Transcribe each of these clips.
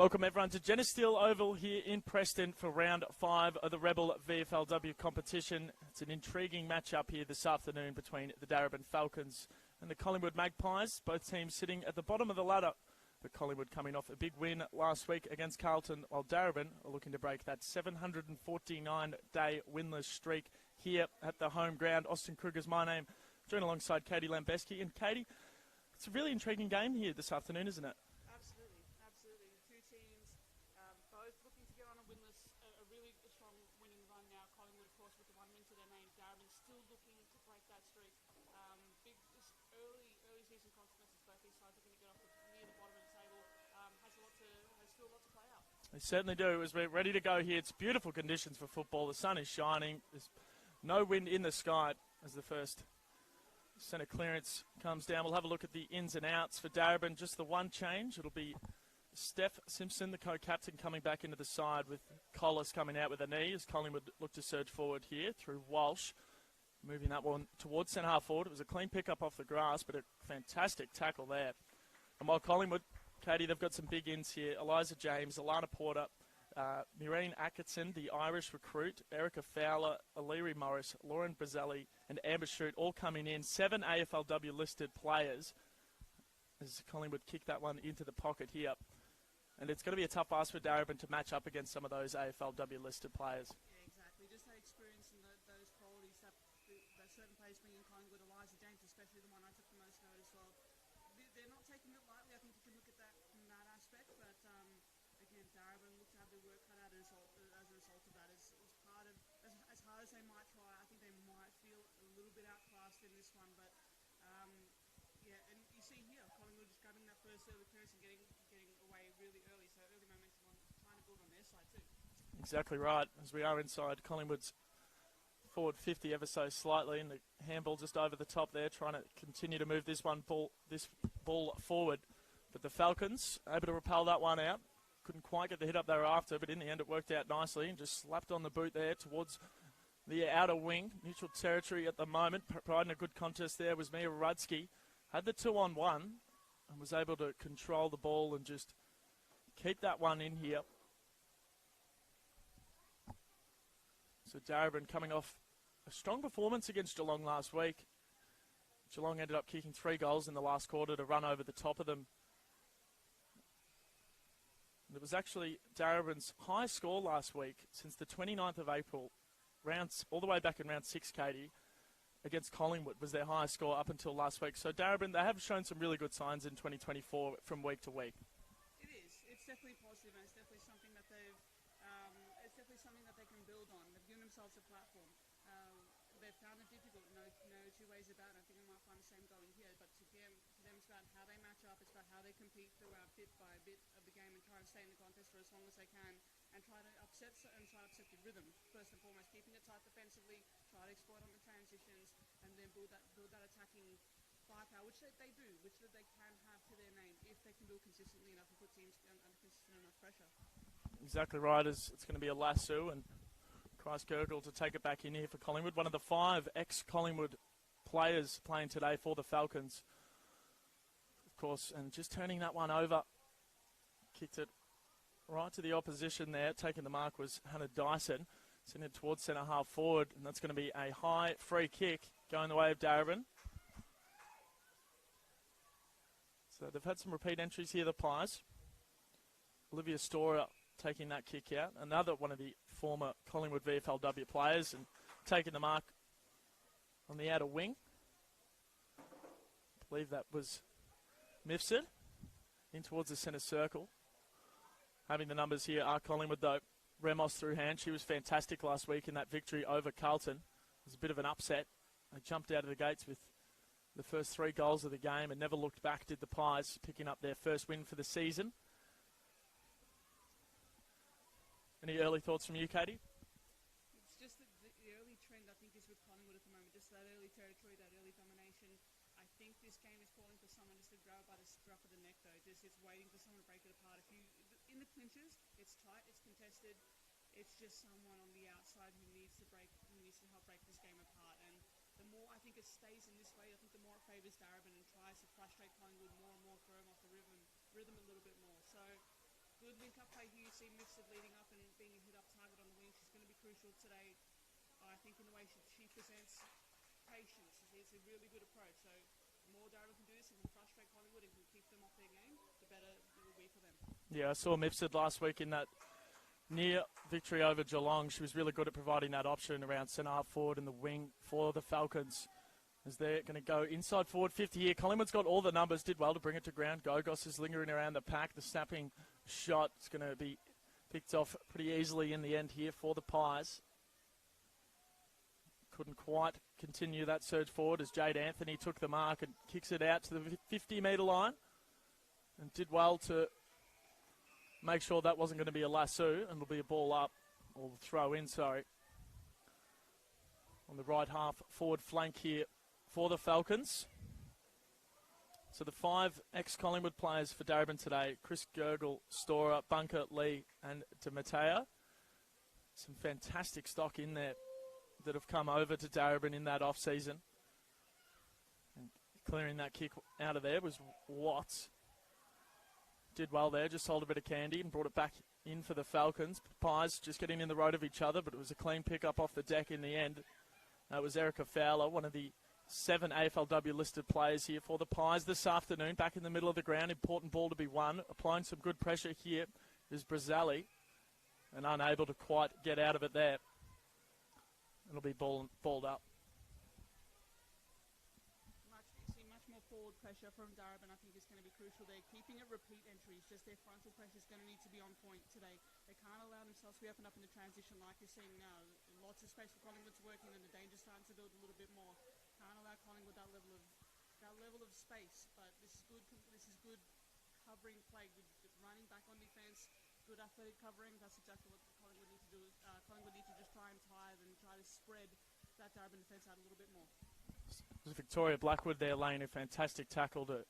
Welcome everyone to Geneseo Oval here in Preston for round 5 of the Rebel VFLW competition. It's an intriguing matchup here this afternoon between the Darebin Falcons and the Collingwood Magpies. Both teams sitting at the bottom of the ladder. But Collingwood coming off a big win last week against Carlton, while Darebin are looking to break that 749-day winless streak here at the home ground. Austin Kruger's my name, joined alongside Katie Lambeski. And Katie, it's a really intriguing game here this afternoon, isn't it? Absolutely. Two teams, both looking to get on a winless, a really strong winning run now. Collingwood, of course, with the 1 win to their name. Darebin still looking to break that streak. Big early season consequences. Both these sides looking to get off near the bottom of the table. Has still a lot to play out. They certainly do. As we're ready to go here, it's beautiful conditions for football. The sun is shining. There's no wind in the sky as the first centre clearance comes down. We'll have a look at the ins and outs for Darebin. Just the one change. It'll be Steph Simpson, the co-captain, coming back into the side with Collis coming out with a knee as Collingwood look to surge forward here through Walsh. Moving that one towards centre half forward. It was a clean pick-up off the grass, but a fantastic tackle there. And while Collingwood, Katie, they've got some big ins here. Eliza James, Alana Porter, Maureen Atkinson, the Irish recruit, Erica Fowler, Aliri Morris, Lauren Brazzelli, and Amber Shute all coming in. 7 AFLW listed players as Collingwood kick that one into the pocket here. And it's going to be a tough ask for Darebin to match up against some of those AFLW listed players. Yeah, exactly. Just that experience and those qualities that certain players bring in Collingwood. Eliza James, especially the one I took the most notice of. They're not taking it lightly. I think you can look at that from that aspect. But again, Darebin look to have their work cut out as a result of that. As hard as they might try, I think they might feel a little bit outclassed in this one. But yeah, and you see here, Collingwood just grabbing that first early clearance and getting away really early. So early momentum on trying to build on their side too. Exactly right. As we are inside Collingwood's forward 50 ever so slightly, and the handball just over the top there, trying to continue to move this ball forward. But the Falcons able to repel that one out. Couldn't quite get the hit up they were after, but in the end it worked out nicely and just slapped on the boot there towards the outer wing. Neutral territory at the moment. Providing a good contest there was Mia Rudsky. Had the 2-on-1 and was able to control the ball and just keep that one in here. So Darebin coming off a strong performance against Geelong last week. Geelong ended up kicking 3 goals in the last quarter to run over the top of them. And it was actually Darebin's highest score last week since the 29th of April, all the way back in round 6, Katie, against Collingwood was their highest score up until last week. So Darebin, they have shown some really good signs in 2024 from week to week. It is. It's definitely positive, and it's definitely something that they can build on. They've given themselves a platform. They've found it difficult, no two ways about it. I think we might find the same going here, but to them it's about how they match up, it's about how they compete throughout bit by bit of the game and try and stay in the contest for as long as they can and try to upset the rhythm. First and foremost, keeping it tight defensively, try to exploit on the transitions, and then build that attacking firepower, which they do, which they can have to their name if they can do it consistently enough and put teams under consistent enough pressure. Exactly right, as it's going to be a lasso, and Christ Gurgle to take it back in here for Collingwood. One of the 5 ex-Collingwood players playing today for the Falcons, of course, and just turning that one over. Kicked it right to the opposition there. Taking the mark was Hannah Dyson. Sending it towards centre half forward, and that's going to be a high free kick going the way of Darebin. So they've had some repeat entries here, the Pies. Olivia Storer taking that kick out. Another one of the former Collingwood VFLW players and taking the mark on the outer wing. I believe that was Mifsud in towards the centre circle. Having the numbers here are Collingwood though. Ramos through hand. She was fantastic last week in that victory over Carlton. It was a bit of an upset. They jumped out of the gates with the first 3 goals of the game and never looked back, did the Pies, picking up their first win for the season. Any early thoughts from you, Katie? It's just the early trend, I think, is with Collingwood at the moment. Just that early territory, that early domination. I think this game is calling for someone just to grab by the scruff of the neck, though. Just it's waiting for someone to break it apart. In the clinches, it's tight, it's contested. It's just someone on the outside who needs to help break this game apart. And the more I think it stays in this way, I think the more it favours Darebin and tries to frustrate Collingwood more and more, throw them off the rhythm a little bit more. So good link see Mifsud leading up and being a hit-up target on the wing. She's going to be crucial today. I think in the way she presents patience. It's a really good approach. So the more Darebin can do this and can frustrate Collingwood and can keep them off their game, the better it will be for them. Yeah, I saw Mifsud last week in that near victory over Geelong. She was really good at providing that option around centre half forward in the wing for the Falcons. As they're going to go inside forward 50 here. Collingwood's got all the numbers, did well to bring it to ground. Gogos is lingering around the pack. The snapping shot is going to be picked off pretty easily in the end here for the Pies. Couldn't quite continue that surge forward as Jade Anthony took the mark and kicks it out to the 50-metre line. And did well to make sure that wasn't going to be a lasso and it'll be a ball up, or throw in, sorry. On the right half forward flank here for the Falcons. So the 5 ex-Collingwood players for Darebin today: Chris Gergel, Storer, Bunker, Lee and DeMatteo. Some fantastic stock in there that have come over to Darebin in that off-season. And clearing that kick out of there was Watts. Did well there, just sold a bit of candy and brought it back in for the Falcons. Pies just getting in the road of each other, but it was a clean pick up off the deck in the end. That was Erica Fowler, one of the 7 AFLW listed players here for the Pies this afternoon. Back in the middle of the ground, important ball to be won. Applying some good pressure here is Brazelli, and unable to quite get out of it there. It'll be balled up. Much more forward pressure from Darebin, I think, is going to be crucial there. Keeping it repeat entries, just their frontal pressure is going to need to be on point today. They can't allow themselves to be up and up in the transition like you're seeing now. Lots of space for Collingwood to work in, and the danger's starting to build a little bit more. Can't allow Collingwood that level of space, but this is good covering play, good running back on defence, good athletic covering. That's exactly what Collingwood need to do. Collingwood need to just try and tithe and try to spread that Darebin defence out a little bit more. Victoria Blackwood there laying a fantastic tackle to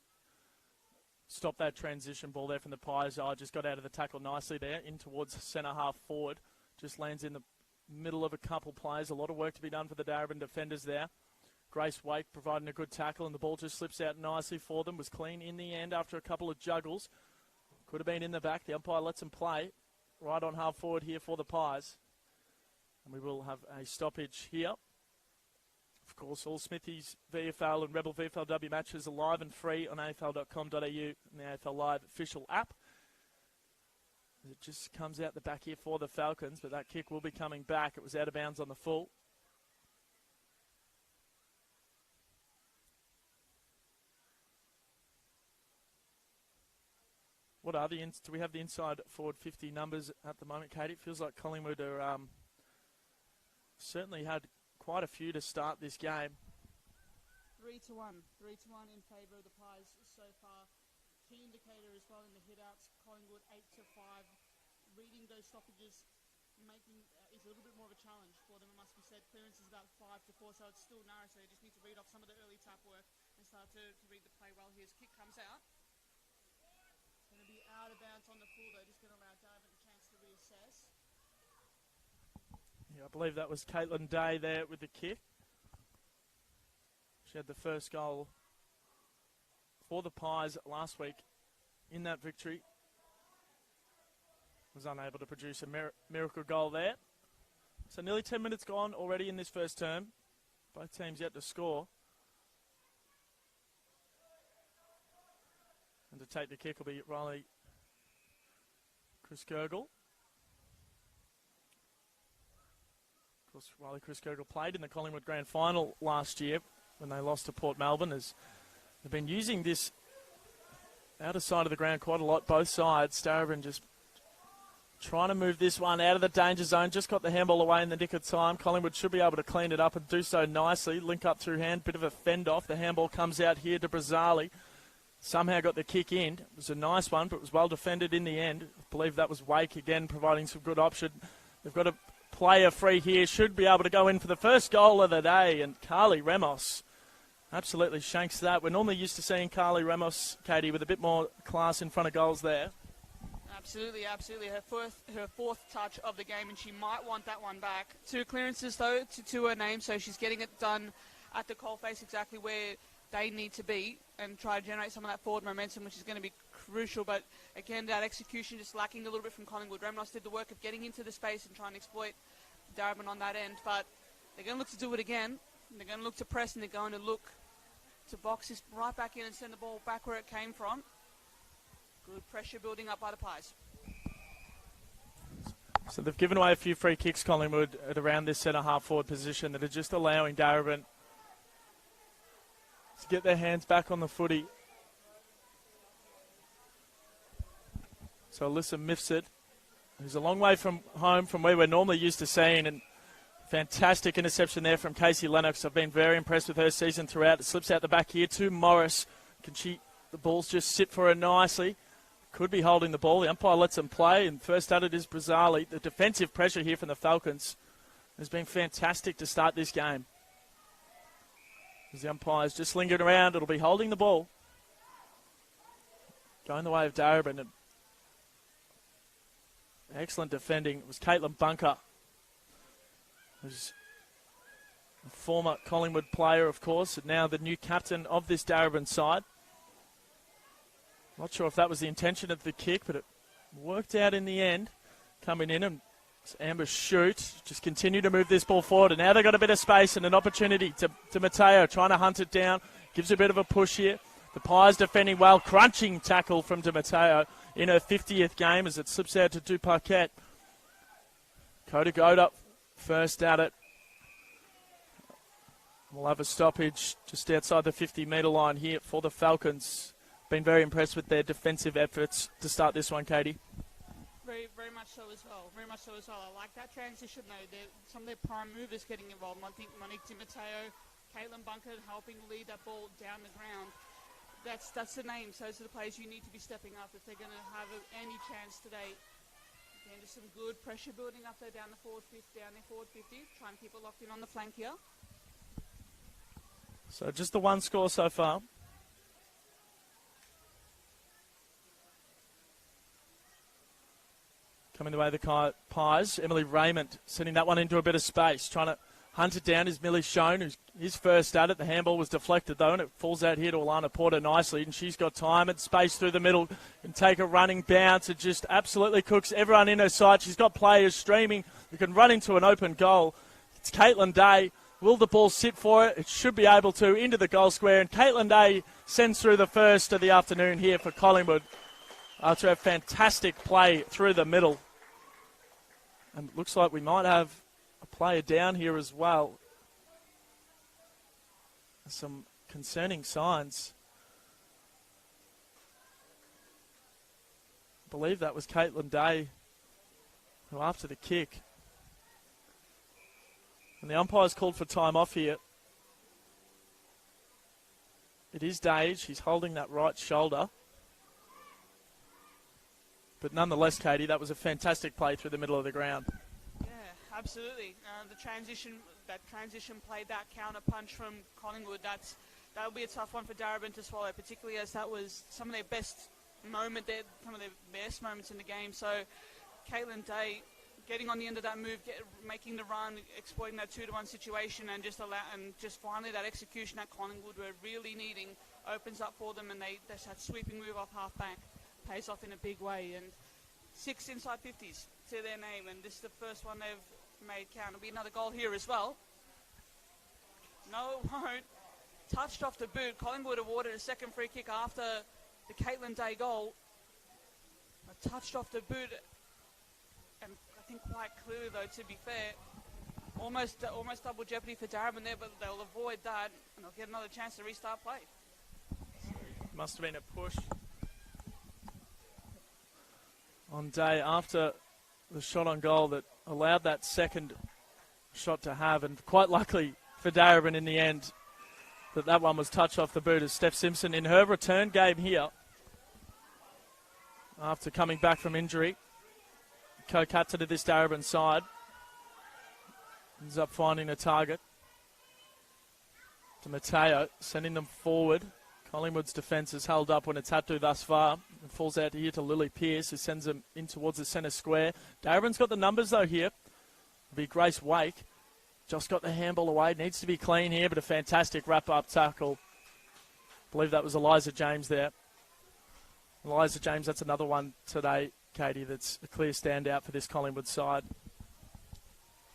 stop that transition ball there from the Pies. Just got out of the tackle nicely there, in towards centre half forward. Just lands in the middle of a couple players. A lot of work to be done for the Darebin defenders there. Grace Wake providing a good tackle, and the ball just slips out nicely for them. Was clean in the end after a couple of juggles. Could have been in the back. The umpire lets them play right on half forward here for the Pies. And we will have a stoppage here. Of course, all Smithies VFL and Rebel VFLW matches are live and free on afl.com.au and the AFL Live official app. It just comes out the back here for the Falcons, but that kick will be coming back. It was out of bounds on the full. What are do we have the inside forward 50 numbers at the moment, Katie? It feels like Collingwood are certainly had quite a few to start this game. 3-1 in favour of the Pies so far. Key indicator as well in the hit-outs. Collingwood 8-5. Reading those stoppages is a little bit more of a challenge for them, it must be said. Clearance is about 5-4, so it's still narrow, so they just need to read off some of the early tap work and start to read the play well here. His kick comes out. It's going to be out of bounds on the full, though, just going to allow Darebin a chance to reassess. Yeah, I believe that was Caitlin Day there with the kick. She had the first goal for the Pies last week in that victory. Was unable to produce a miracle goal there. So nearly 10 minutes gone already in this first term. Both teams yet to score. And to take the kick will be Chris Gergel. Of course, Chris Gergel played in the Collingwood Grand Final last year when they lost to Port Melbourne. As they've been using this outer side of the ground quite a lot, both sides. Darebin just trying to move this one out of the danger zone. Just got the handball away in the nick of time. Collingwood should be able to clean it up and do so nicely. Link up through hand, bit of a fend off. The handball comes out here to Brazelli. Somehow got the kick in. It was a nice one, but it was well defended in the end. I believe that was Wake again providing some good option. They've got a player free here. Should be able to go in for the first goal of the day. And Carly Ramos absolutely shanks that. We're normally used to seeing Carly Ramos, Katie, with a bit more class in front of goals there. Absolutely. Her fourth touch of the game, and she might want that one back. 2 clearances, though, to her name, so she's getting it done at the coalface exactly where they need to be and try to generate some of that forward momentum, which is going to be crucial, but again, that execution just lacking a little bit from Collingwood. Remnos did the work of getting into the space and trying to exploit Darebin on that end, but they're going to look to do it again. They're going to look to press, and they're going to look to box this right back in and send the ball back where it came from. Good pressure building up by the Pies. So they've given away a few free kicks, Collingwood, at around this centre-half forward position that are just allowing Darebin to get their hands back on the footy. So Alyssa Mifsud, who's a long way from home from where we're normally used to seeing, and fantastic interception there from Casey Lennox. I've been very impressed with her season throughout. It slips out the back here to Morris. The balls just sit for her nicely. Could be holding the ball. The umpire lets them play, and first at it is Brazzali. The defensive pressure here from the Falcons has been fantastic to start this game. As the umpire's just lingered around, it'll be holding the ball. Going the way of Darebin. And excellent defending. It was Caitlin Bunker, who's a former Collingwood player, of course, and now the new captain of this Darebin side. Not sure if that was the intention of the kick, but it worked out in the end. Coming in, and Amber Shute just continue to move this ball forward. And now they've got a bit of space and an opportunity to Mateo, trying to hunt it down. Gives a bit of a push here. The Pies defending well. Crunching tackle from DeMatteo in her 50th game as it slips out to Dupaquette. Coda Goda first at it. We'll have a stoppage just outside the 50-metre line here for the Falcons. Been very impressed with their defensive efforts to start this one, Katie. Very, very much so as well. Very much so as well. I like that transition, though. Some of their prime movers getting involved. Monique DiMatteo, Caitlin Bunker helping lead that ball down the ground. That's the names. Those are the players you need to be stepping up if they're going to have any chance today. Again, just some good pressure building up there down the forward 50. Try and keep it locked in on the flank here. So just the one score so far. Coming the way of the Pies. Emily Raymond sending that one into a bit of space. Trying to hunt it down is Millie Schoen, who's his first at it. The handball was deflected, though, and it falls out here to Alana Porter nicely. And she's got time and space through the middle and take a running bounce. It just absolutely cooks everyone in her sight. She's got players streaming who can run into an open goal. It's Caitlin Day. Will the ball sit for it? It should be able to, into the goal square. And Caitlin Day sends through the first of the afternoon here for Collingwood after a fantastic play through the middle. And it looks like we might have a player down here as well. Some concerning signs. I believe that was Caitlin Day, who after the kick. And the umpire's called for time off here. It is Day. She's holding that right shoulder. But nonetheless, Katie, that was a fantastic play through the middle of the ground. Yeah, absolutely. That transition play, that counter punch from Collingwood, that'll be a tough one for Darebin to swallow, particularly as that was some of their best moments in the game. So Caitlin Day getting on the end of that move, making the run, exploiting that 2-to-1 situation, and just finally that execution that Collingwood were really needing opens up for them, and that's that sweeping move off half back. Pays off in a big way, and 6 inside 50s to their name, and this is the first one they've made count. It'll be another goal here as well. No, it won't. Touched off the boot. Collingwood awarded a second free kick after the Caitlin Day goal. Touched off the boot, and I think quite clearly, though, to be fair, almost double jeopardy for Darebin there, but they'll avoid that, and they'll get another chance to restart play. Must have been a push on Day after the shot on goal that allowed that second shot to have, and quite luckily for Darebin in the end that one was touched off the boot, as Steph Simpson in her return game here after coming back from injury, co-captain of this Darebin side, ends up finding a target to Mateo, sending them forward. Collingwood's defence has held up when it's had to thus far. It falls out here to Lily Pearce, who sends them in towards the centre square. Darebin's got the numbers, though, here. It'll be Grace Wake. Just got the handball away. Needs to be clean here, but a fantastic wrap-up tackle. I believe that was Eliza James there. Eliza James, that's another one today, Katie, that's a clear standout for this Collingwood side.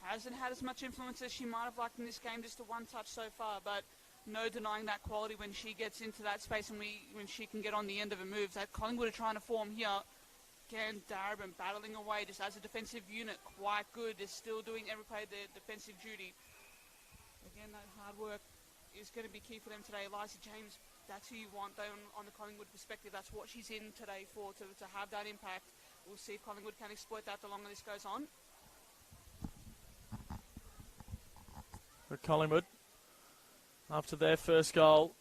Hasn't had as much influence as she might have liked in this game, just a one touch so far, but no denying that quality when she gets into that space and when she can get on the end of her moves. That Collingwood are trying to form here. Again, Darebin battling away just as a defensive unit, quite good. They're still doing every play their defensive duty. Again, that hard work is going to be key for them today. Eliza James, that's who you want though on the Collingwood perspective. That's what she's in today for, to have that impact. We'll see if Collingwood can exploit that the longer this goes on. For Collingwood, after their first goal,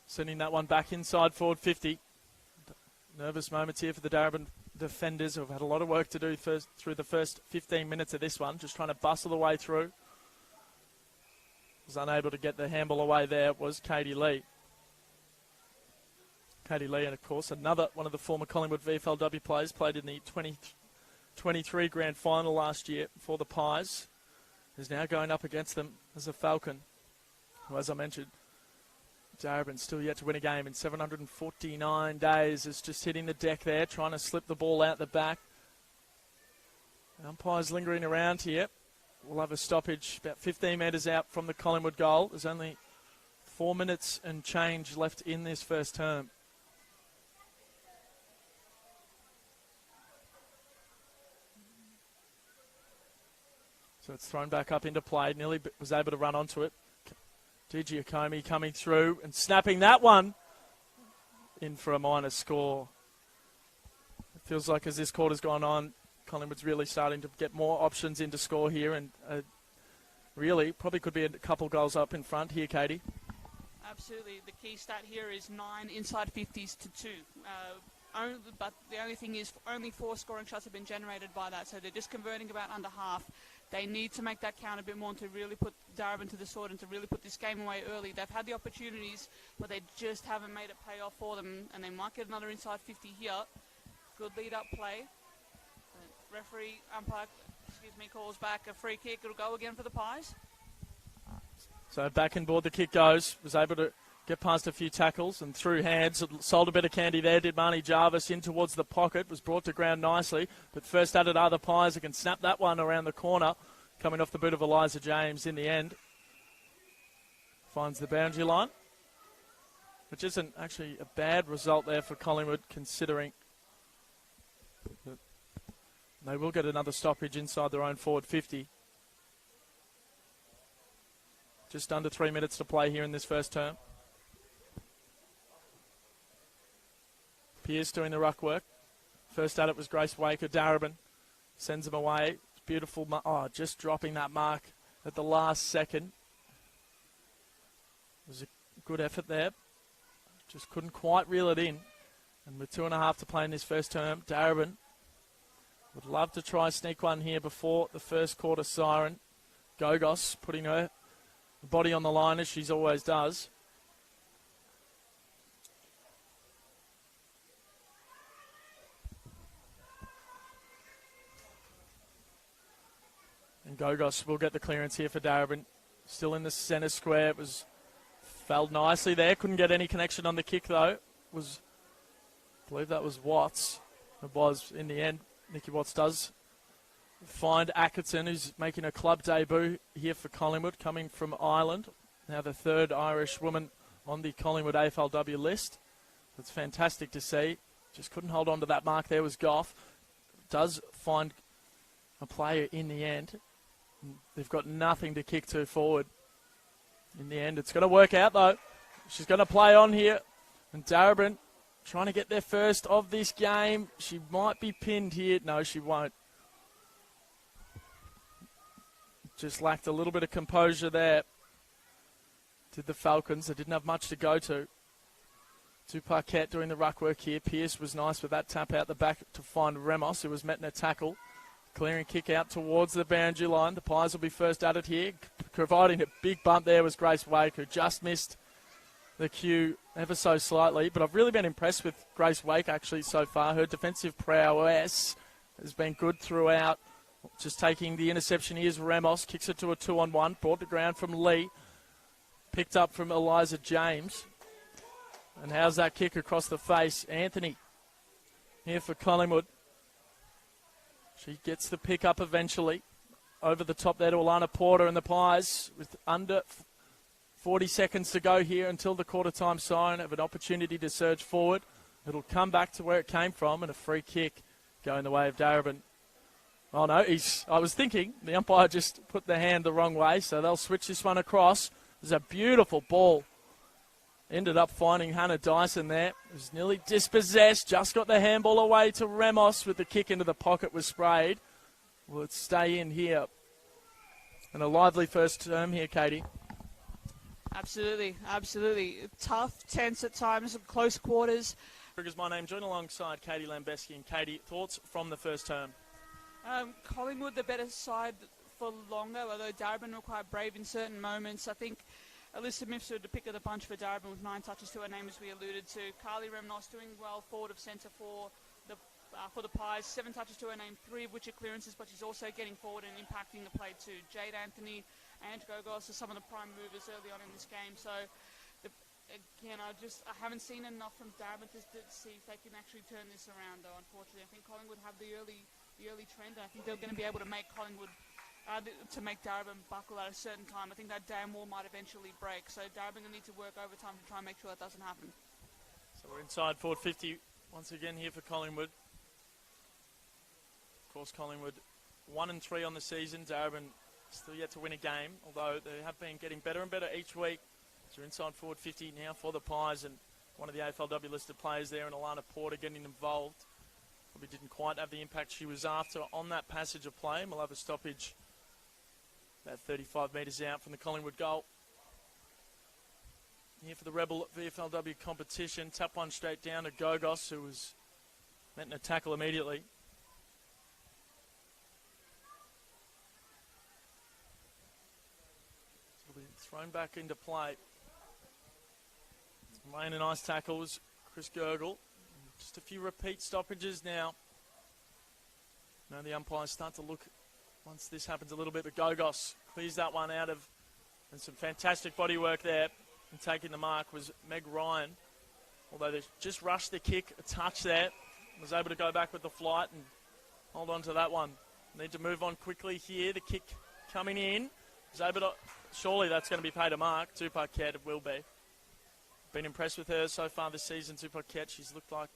sending that one back inside forward 50. Nervous moments here for the Darebin defenders, who have had a lot of work to do through the first 15 minutes of this one, just trying to bustle the way through. Was unable to get the handball away there, was Katie Lee. Katie Lee, and of course another one of the former Collingwood VFLW players, played in the 2023 grand final last year for the Pies, is now going up against them as a Falcon, who, as I mentioned, Darebin still yet to win a game in 749 days, is just hitting the deck there, trying to slip the ball out the back. The umpires lingering around here. We'll have a stoppage about 15 metres out from the Collingwood goal. There's only 4 minutes and change left in this first term. So it's thrown back up into play. Nearly was able to run onto it. Giacomi coming through and snapping that one in for a minor score. It feels like as this quarter's gone on, Collingwood's really starting to get more options into score here, and really probably could be a couple goals up in front here, Katie. Absolutely. The key stat here is 9 inside 50s to 2. But the only thing is only 4 scoring shots have been generated by that, so they're just converting about under half. They need to make that count a bit more to really put Darebin to the sword and to really put this game away early. They've had the opportunities, but they just haven't made it pay off for them, and they might get another inside 50 here. Good lead-up play. The referee, umpire, calls back a free kick. It'll go again for the Pies. So back and board the kick goes. Was able to get past a few tackles and through hands. Sold a bit of candy there, did Marnie Jarvis, in towards the pocket. Was brought to ground nicely. But first at it are the Pies, who can snap that one around the corner. Coming off the boot of Eliza James in the end. Finds the boundary line. Which isn't actually a bad result there for Collingwood, considering that they will get another stoppage inside their own forward 50. Just under 3 minutes to play here in this first term. Pearce doing the ruck work. First at it was Grace Waker. Darebin sends him away. Beautiful. Just dropping that mark at the last second. It was a good effort there. Just couldn't quite reel it in. And with 2.5 to play in this first term, Darebin would love to try sneak one here before the first quarter siren. Gogos putting her body on the line as she always does. And Gogos will get the clearance here for Darebin. Still in the centre square. It was felled nicely there. Couldn't get any connection on the kick though. I believe that was Watts. It was in the end. Nikki Watts does find Atkinson, who's making a club debut here for Collingwood, coming from Ireland. Now the third Irish woman on the Collingwood AFLW list. That's fantastic to see. Just couldn't hold on to that mark there was Goff. Does find a player in the end. They've got nothing to kick to forward. In the end, it's going to work out though. She's going to play on here. And Darebin trying to get their first of this game. She might be pinned here. No, she won't. Just lacked a little bit of composure there. Did the Falcons. They didn't have much to go to. Parquet doing the ruck work here. Pearce was nice with that tap out the back to find Ramos, who was met in a tackle. Clearing kick out towards the boundary line. The Pies will be first at it here. Providing a big bump there was Grace Wake, who just missed the cue ever so slightly. But I've really been impressed with Grace Wake actually so far. Her defensive prowess has been good throughout. Just taking the interception. Here's Ramos. Kicks it to a 2-on-1. Brought to ground from Lee. Picked up from Eliza James. And how's that kick across the face? Anthony here for Collingwood. She gets the pick up eventually. Over the top there to Alana Porter and the Pies with under 40 seconds to go here until the quarter-time siren. Have an opportunity to surge forward. It'll come back to where it came from, and a free kick going the way of Darebin. Oh, no, I was thinking the umpire just put the hand the wrong way, so they'll switch this one across. There's a beautiful ball. Ended up finding Hannah Dyson there. It was nearly dispossessed. Just got the handball away to Ramos with the kick into the pocket was sprayed. Will it stay in here? And a lively first term here, Katie. Absolutely, absolutely. Tough, tense at times, close quarters. Triggers my name, joined alongside Katie Lambeski. And Katie, thoughts from the first term? Collingwood, the better side for longer, although Darebin were quite brave in certain moments. I think Alyssa Mifsud, the pick of the bunch for Darebin with 9 touches to her name, as we alluded to. Carly Remnos doing well forward of centre for the Pies. 7 touches to her name, 3 of which are clearances, but she's also getting forward and impacting the play too. Jade Anthony and Gogos are some of the prime movers early on in this game. So, again, I haven't seen enough from Darebin to see if they can actually turn this around, though, unfortunately. I think Collingwood have the early trend, and I think they're going to be able to make Collingwood, to make Darebin buckle at a certain time. I think that dam wall might eventually break. So, Darebin will need to work overtime to try and make sure that doesn't happen. So, we're inside forward 50 once again here for Collingwood. Of course, Collingwood 1-3 on the season. Darebin still yet to win a game, although they have been getting better and better each week. So inside forward 50 now for the Pies, and one of the AFLW listed players there, and Alana Porter getting involved. Probably didn't quite have the impact she was after on that passage of play. And we'll have a stoppage about 35 metres out from the Collingwood goal. Here for the Rebel VFLW competition. Tap one straight down to Gogos, who was met in a tackle immediately. Thrown back into play. Laying a nice tackles, Chris Gergel. Just a few repeat stoppages now. Now the umpires start to look, once this happens a little bit, but Gogos clears that one out of, and some fantastic body work there. And taking the mark was Meg Ryan. Although they just rushed the kick, a touch there. Was able to go back with the flight and hold on to that one. Need to move on quickly here. The kick coming in. Was able to... Surely that's going to be paid a mark. Tupaquette, it will be. Been impressed with her so far this season, Tupaquette. She's looked like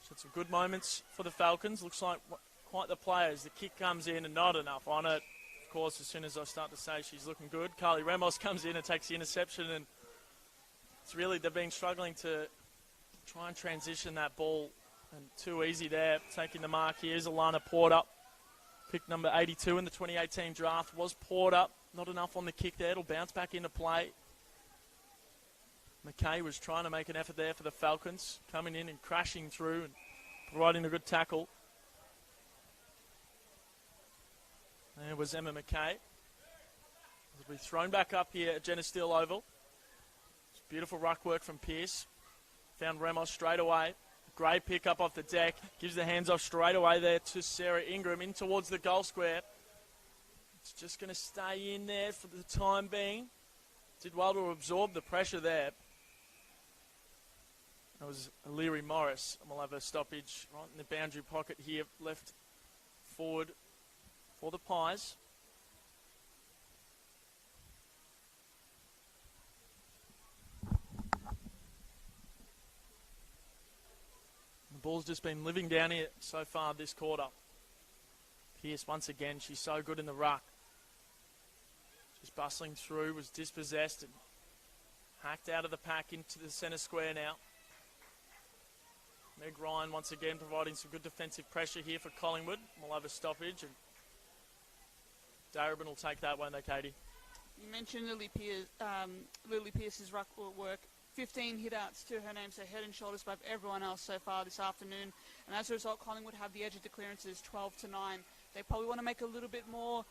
she's had some good moments for the Falcons. Looks like quite the players. The kick comes in and not enough on it. Of course, as soon as I start to say she's looking good, Carly Ramos comes in and takes the interception. And it's really, they've been struggling to try and transition that ball. And too easy there. Taking the mark here is Alana Porter. Pick number 82 in the 2018 draft was Porter. Not enough on the kick there. It'll bounce back into play. McKay was trying to make an effort there for the Falcons. Coming in and crashing through and providing a good tackle. There was Emma McKay. It'll be thrown back up here at Jenna Steele Oval. It's beautiful ruck work from Pearce. Found Ramos straight away. Great pick up off the deck. Gives the hands off straight away there to Sarah Ingram in towards the goal square. It's just going to stay in there for the time being. Did well to absorb the pressure there. That was Leary Morris. And we'll have a stoppage right in the boundary pocket here, left forward for the Pies. The ball's just been living down here so far this quarter. Pearce once again, she's so good in the ruck. Just bustling through, was dispossessed and hacked out of the pack into the centre square now. Meg Ryan once again providing some good defensive pressure here for Collingwood. We'll have a stoppage and Darebin will take that one though, Katie. You mentioned Lily Pearce's ruck work. 15 hit-outs to her name, so head and shoulders above everyone else so far this afternoon. And as a result, Collingwood have the edge of the clearances 12-9. They probably want to make a little bit more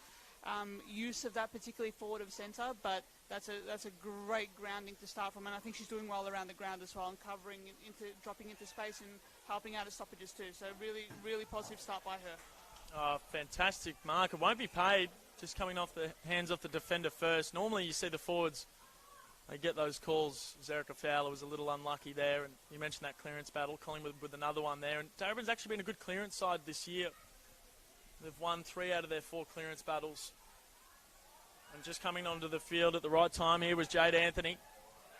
use of that, particularly forward of centre, but that's a great grounding to start from, and I think she's doing well around the ground as well and covering dropping into space and helping out at stoppages too. So really, really positive start by her. Fantastic mark. It won't be paid, just coming off the hands off the defender first. Normally you see the forwards they get those calls. Zerica Fowler was a little unlucky there, and you mentioned that clearance battle. Collingwood with another one there, and Darebin's actually been a good clearance side this year. They've won 3 out of their 4 clearance battles. And just coming onto the field at the right time here was Jade Anthony.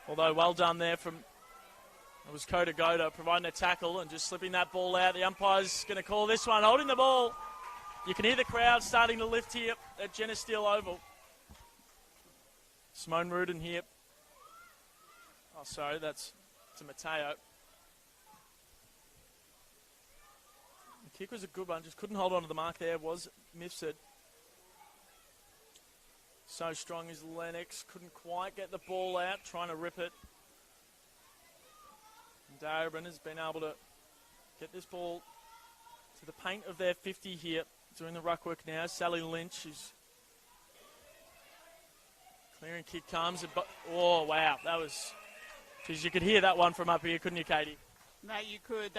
Although well done there from, it was Kota Goda providing a tackle and just slipping that ball out. The umpire's going to call this one, holding the ball. You can hear the crowd starting to lift here at Jenna Steele Oval. Simone Rudin here. Oh, sorry, that's to Mateo. The kick was a good one, just couldn't hold on to the mark there, was Mifsud. So strong is Lennox, couldn't quite get the ball out, trying to rip it. And Darebin has been able to get this ball to the paint of their 50 here, doing the ruck work now. Sally Lynch is clearing kick comes, oh wow, that was, geez, you could hear that one from up here, couldn't you, Katie? That you could.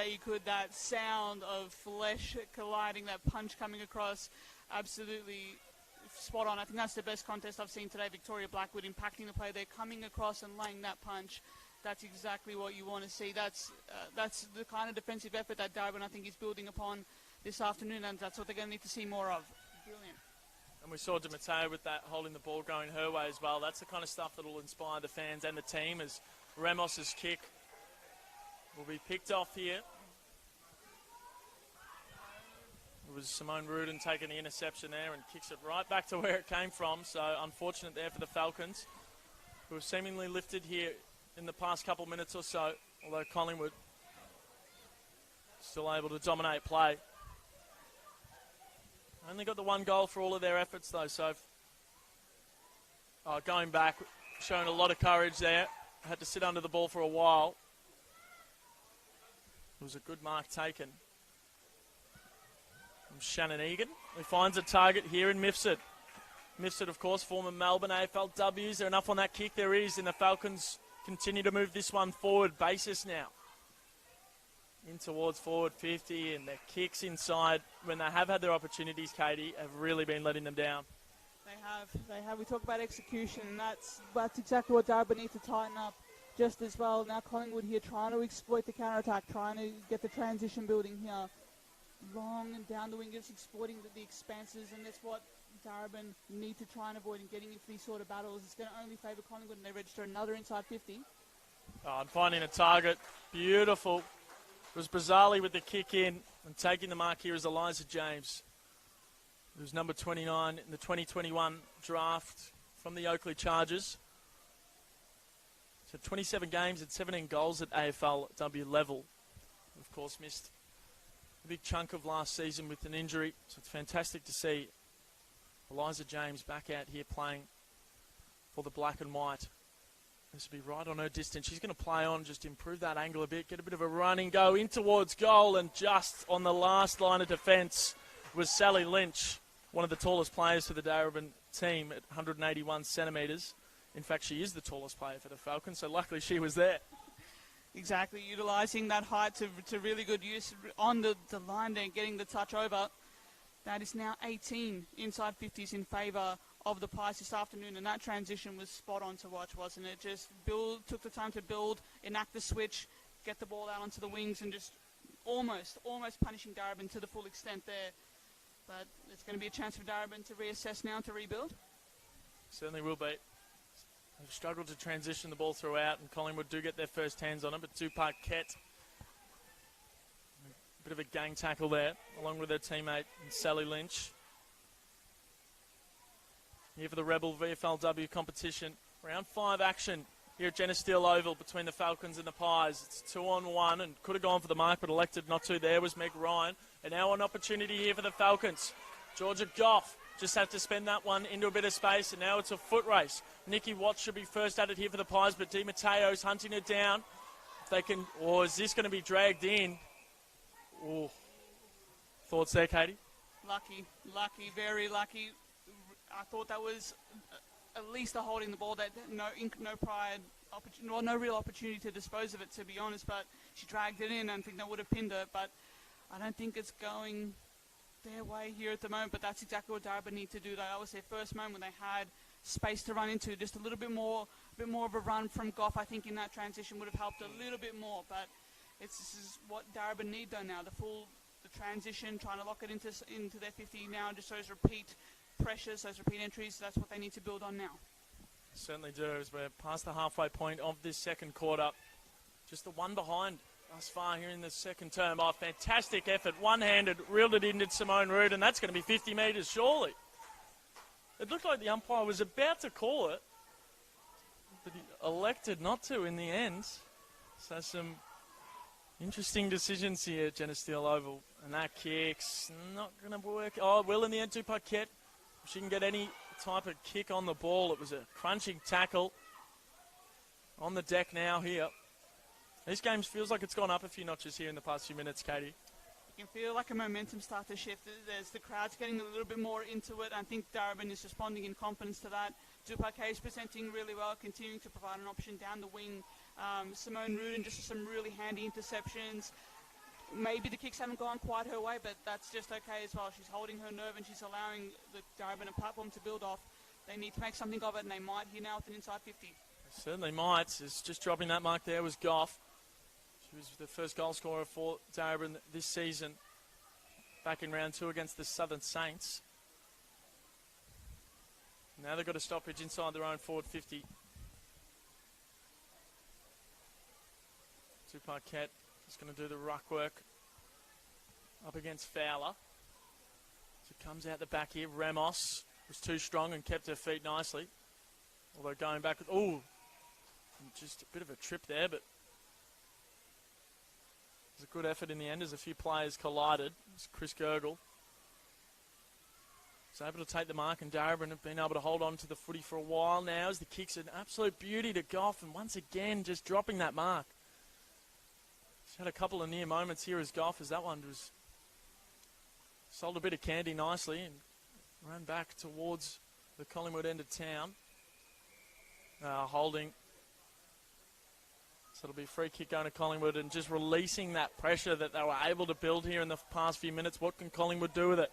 That sound of flesh colliding, that punch coming across, absolutely spot on. I think that's the best contest I've seen today. Victoria Blackwood impacting the play. They're coming across and laying that punch. That's exactly what you want to see. That's the kind of defensive effort that Darebin, I think, is building upon this afternoon, and that's what they're going to need to see more of. Brilliant. And we saw DiMatteo with that, holding the ball going her way as well. That's the kind of stuff that will inspire the fans and the team, as Ramos's kick will be picked off here. It was Simone Rudin taking the interception there and kicks it right back to where it came from. So unfortunate there for the Falcons, who have seemingly lifted here in the past couple minutes or so, although Collingwood still able to dominate play. Only got the 1 goal for all of their efforts though, so going back, showing a lot of courage there. Had to sit under the ball for a while. It was a good mark taken from Shannon Egan, who finds a target here in Mifsud. Mifsud, of course, former Melbourne AFLW. Is there enough on that kick? There is, and the Falcons continue to move this one forward. Basis now in towards forward 50, and their kicks inside, when they have had their opportunities, Katie, have really been letting them down. They have. We talk about execution, and that's exactly what Darebin needs to tighten up just as well. Now Collingwood here trying to exploit the counter-attack, trying to get the transition building here. Long and down the wingers, exploiting the expanses, and that's what Darebin need to try and avoid in getting into these sort of battles. It's going to only favour Collingwood, and they register another inside 50. And finding a target. Beautiful. It was Bizarrely with the kick in, and taking the mark here is Eliza James, who's number 29 in the 2021 draft from the Oakley Chargers. So 27 games and 17 goals at AFLW level. Of course, missed a big chunk of last season with an injury, so it's fantastic to see Eliza James back out here playing for the black and white. This will be right on her distance. She's going to play on, just improve that angle a bit, get a bit of a running go in towards goal, and just on the last line of defence was Sally Lynch, one of the tallest players for the Darebin team at 181 centimetres. In fact, she is the tallest player for the Falcons, so luckily she was there. Exactly, utilising that height to really good use on the line there, getting the touch over. That is now 18 inside 50s in favour of the Pies this afternoon, and that transition was spot on to watch, wasn't it? Just took the time to build, enact the switch, get the ball out onto the wings, and just almost punishing Darebin to the full extent there. But it's going to be a chance for Darebin to reassess now, to rebuild. Certainly will be. They've struggled to transition the ball throughout, and Collingwood do get their first hands on it, but Tupac Kett, a bit of a gang tackle there, along with their teammate Sally Lynch. Here for the Rebel VFLW competition. Round 5 action here at Jenna Steele Oval between the Falcons and the Pies. It's 2-on-1 and could have gone for the mark, but elected not to. There was Meg Ryan. And now an opportunity here for the Falcons. Georgia Goff just had to spend that one into a bit of space, and now it's a foot race. Nikki Watts should be first at it here for the Pies, but DiMatteo's hunting it down. If they can, or is this going to be dragged in? Oh, thoughts there, Katie? Lucky, very lucky. I thought that was at least a holding the ball. That no real opportunity to dispose of it, to be honest. But she dragged it in, and I think that would have pinned her. But I don't think it's going their way here at the moment. But that's exactly what Darebin need to do. That was their first moment when they had space to run into, just a little bit more bit more of a run from Goff, I think, in that transition would have helped a little bit more. But this is what Darebin need, though, now. The transition, trying to lock it into their 50 now, just those repeat pressures, those repeat entries. That's what they need to build on now. Certainly do, as we're past the halfway point of this second quarter. Just the one behind thus far here in the second term. Oh, fantastic effort. One-handed, reeled it into Simone Rood, and that's going to be 50 metres, surely. It looked like the umpire was about to call it, but he elected not to in the end. So some interesting decisions here at Geneseo Oval. And that kick's not going to work. Oh, it will in the end to Paquette. If she can get any type of kick on the ball. It was a crunching tackle on the deck now here. This game feels like it's gone up a few notches here in the past few minutes, Katie. You can feel like a momentum start to shift. There's the crowd's getting a little bit more into it. I think Darebin is responding in confidence to that. Dupaquet is presenting really well, continuing to provide an option down the wing. Simone Rudin just some really handy interceptions. Maybe the kicks haven't gone quite her way, but that's just okay as well. She's holding her nerve and she's allowing the Darebin a platform to build off. They need to make something of it, and they might here now with an inside 50. They certainly might. It's just dropping that mark there was Goff. She was the first goal scorer for Darebin this season, back in round 2 against the Southern Saints. Now they've got a stoppage inside their own forward 50. Dupaquet is going to do the ruck work up against Fowler. So it comes out the back here. Ramos was too strong and kept her feet nicely. Although going back, just a bit of a trip there, but it was a good effort in the end as a few players collided. It was Chris Gergel was able to take the mark, and Darebin have been able to hold on to the footy for a while now as the kick's an absolute beauty to Goff, and once again just dropping that mark. She's had a couple of near moments here as Goff, as that one was sold a bit of candy nicely and ran back towards the Collingwood end of town. Holding. So it'll be a free kick going to Collingwood, and just releasing that pressure that they were able to build here in the past few minutes. What can Collingwood do with it?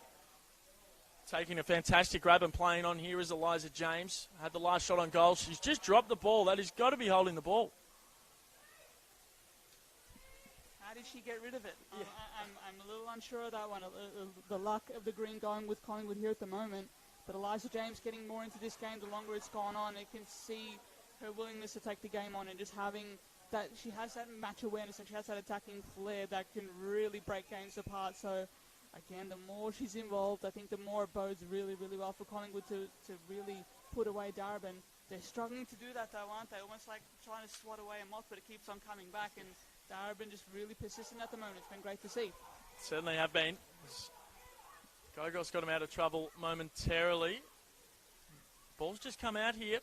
Taking a fantastic grab and playing on here is Eliza James. Had the last shot on goal. She's just dropped the ball. That has got to be holding the ball. How did she get rid of it? Yeah. I'm a little unsure of that one. The luck of the green going with Collingwood here at the moment. But Eliza James getting more into this game the longer it's gone on. You can see her willingness to take the game on and just having that. She has that match awareness and she has that attacking flair that can really break games apart. So, again, the more she's involved, I think the more it bodes really, really well for Collingwood to really put away Darebin. They're struggling to do that, though, aren't they? Almost like trying to swat away a moth, but it keeps on coming back. And Darebin just really persistent at the moment. It's been great to see. Certainly have been. Gogos got him out of trouble momentarily. Ball's just come out here.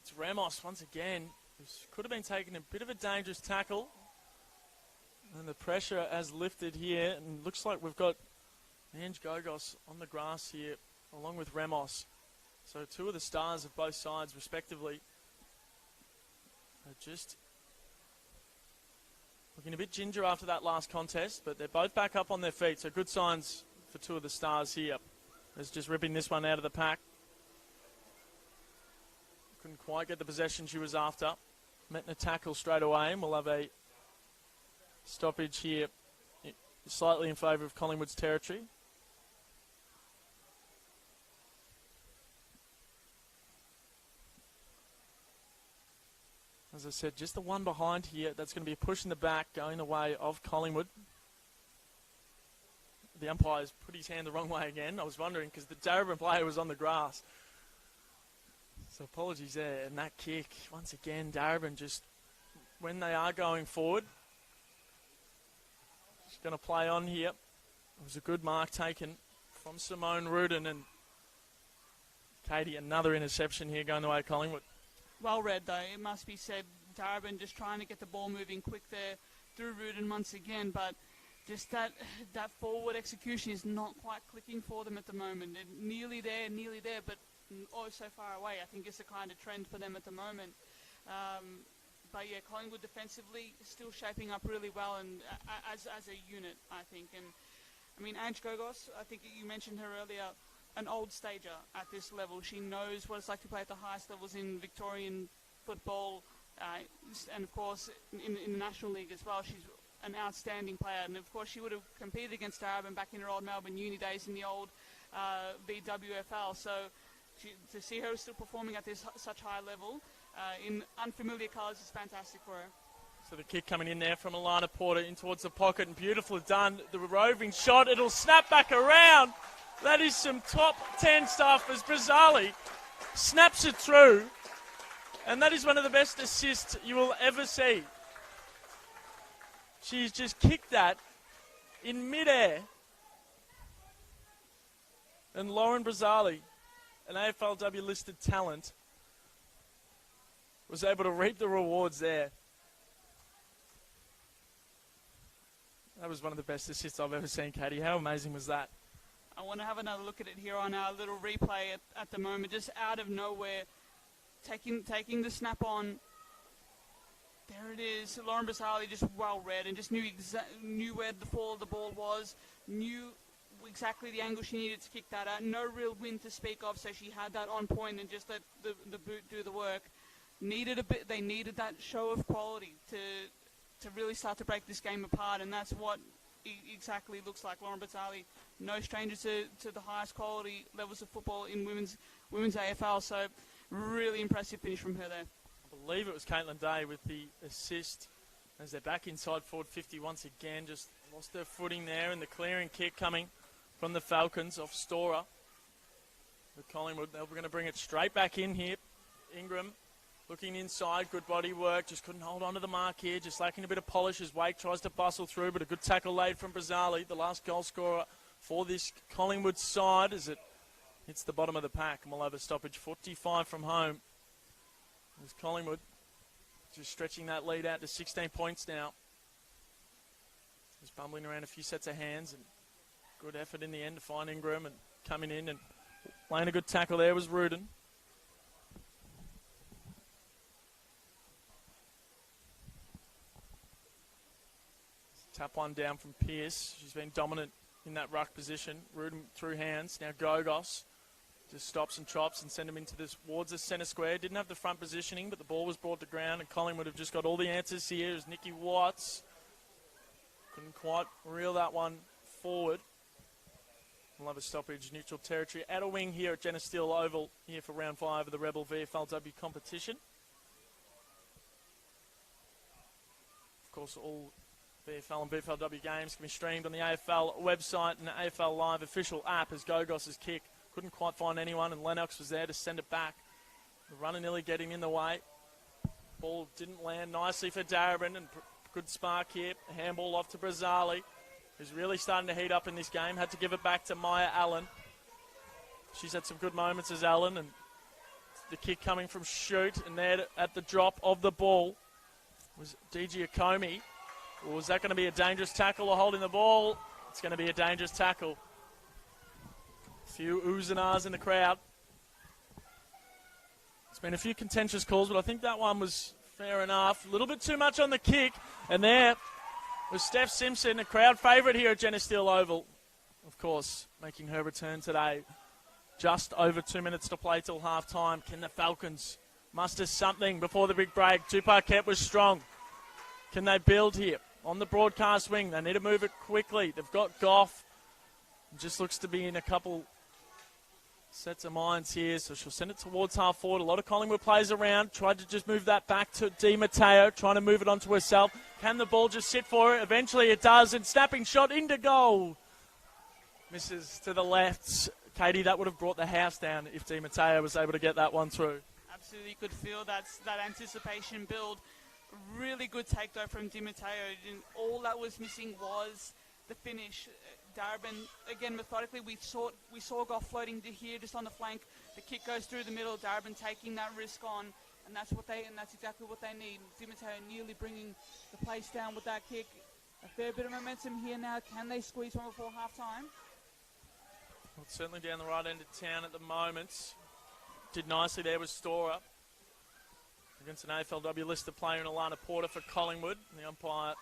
It's Ramos once again. This could have been taking a bit of a dangerous tackle. And the pressure has lifted here. And looks like we've got Ange Gogos on the grass here, along with Ramos. So two of the stars of both sides, respectively, are just looking a bit ginger after that last contest. But they're both back up on their feet. So good signs for two of the stars here. There's just ripping this one out of the pack. Couldn't quite get the possession she was after. Met in a tackle straight away, and we'll have a stoppage here, slightly in favour of Collingwood's territory. As I said, just the one behind here. That's going to be a push in the back, going the way of Collingwood. The umpire's put his hand the wrong way again. I was wondering because the Darebin player was on the grass. So apologies there. And that kick, once again, Darebin just, when they are going forward, just going to play on here. It was a good mark taken from Simone Rudin. And Katie, another interception here going the way of Collingwood. Well read, though. It must be said, Darebin just trying to get the ball moving quick there through Rudin once again. But just that forward execution is not quite clicking for them at the moment. They're nearly there, but oh so far away. I think it's the kind of trend for them at the moment. But yeah, Collingwood defensively still shaping up really well, and as a unit, I think. And I mean, Ange Gogos, I think you mentioned her earlier. an old stager at this level. She knows what it's like to play at the highest levels in Victorian football, and of course in the National League as well. She's an outstanding player, and of course she would have competed against Darebin back in her old Melbourne uni days in the old VFLW. So to see her still performing at this such high level in unfamiliar colours is fantastic for her. So the kick coming in there from Alana Porter in towards the pocket, and beautifully done. The roving shot, it'll snap back around. That is some top 10 stuff as Brazali snaps it through. And that is one of the best assists you will ever see. She's just kicked that in midair. And Lauren Brazali, an AFLW listed talent, was able to reap the rewards there. That was one of the best assists I've ever seen, Katie. How amazing was that? I want to have another look at it here on our little replay at the moment. Just out of nowhere, taking the snap on. There it is. Lauren Brazali just well read and just knew where the fall of the ball was, knew exactly the angle she needed to kick that at. No real wind to speak of, so she had that on point and just let the boot do the work. They needed that show of quality to really start to break this game apart, and that's what exactly looks like. Lauren Brazali, no stranger to the highest quality levels of football in women's AFL, so really impressive finish from her there. I believe it was Caitlin Day with the assist as they're back inside forward 50 once again. Just lost their footing there, and the clearing kick coming from the Falcons off Storer. With Collingwood, they're going to bring it straight back in here. Ingram looking inside, good body work, just couldn't hold on to the mark here, just lacking a bit of polish as Wake tries to bustle through, but a good tackle laid from Brazali, the last goal scorer for this Collingwood side as it hits the bottom of the pack, and we'll have a stoppage 45 from home. As Collingwood just stretching that lead out to 16 points now. Just bumbling around a few sets of hands, and good effort in the end to find Ingram, and coming in and laying a good tackle there was Rudin. Tap one down from Pearce. She's been dominant in that ruck position. Rudin through hands. Now Gogos just stops and chops and send him into this towards the centre square. Didn't have the front positioning, but the ball was brought to ground, and Collingwood have just got all the answers here as Nikki Watts couldn't quite reel that one forward. We'll have a stoppage, neutral territory. At a wing here at Jenna Steele Oval here for round 5 of the Rebel VFLW competition. Of course, all VFL and VFLW games can be streamed on the AFL website and the AFL Live official app as Gogos' kick couldn't quite find anyone, and Lennox was there to send it back. The runner nearly getting in the way. Ball didn't land nicely for Darebin, and good spark here. Handball off to Brazali, who's really starting to heat up in this game. Had to give it back to Maya Allen. She's had some good moments as Allen, and the kick coming from shoot, and there at the drop of the ball was DG Akomi. Or was that going to be a dangerous tackle or holding the ball? It's going to be a dangerous tackle. A few oohs and ahs in the crowd. It's been a few contentious calls, but I think that one was fair enough. A little bit too much on the kick. And there was Steph Simpson, a crowd favourite here at Jenna Steele Oval. Of course, making her return today. Just over 2 minutes to play till half-time. Can the Falcons muster something before the big break? Tupac was strong. Can they build here? On the broadcast wing, they need to move it quickly. They've got Goff. It just looks to be in a couple sets of minds here, so she'll send it towards half forward. A lot of Collingwood players around. Tried to just move that back to Di Matteo, trying to move it onto herself. Can the ball just sit for her? Eventually it does, and snapping shot into goal. Misses to the left. Katie, that would have brought the house down if Di Matteo was able to get that one through. Absolutely, you could feel that anticipation build. Really good take, though, from Di Matteo. All that was missing was the finish. Darebin, again, methodically, we saw Goff floating to here just on the flank. The kick goes through the middle. Darebin taking that risk on, and that's exactly what they need. Di Matteo nearly bringing the place down with that kick. A fair bit of momentum here now. Can they squeeze one before half-time? Well, it's certainly down the right end of town at the moment. Did nicely there with Storer. Against an AFLW listed player in Alana Porter for Collingwood. The umpire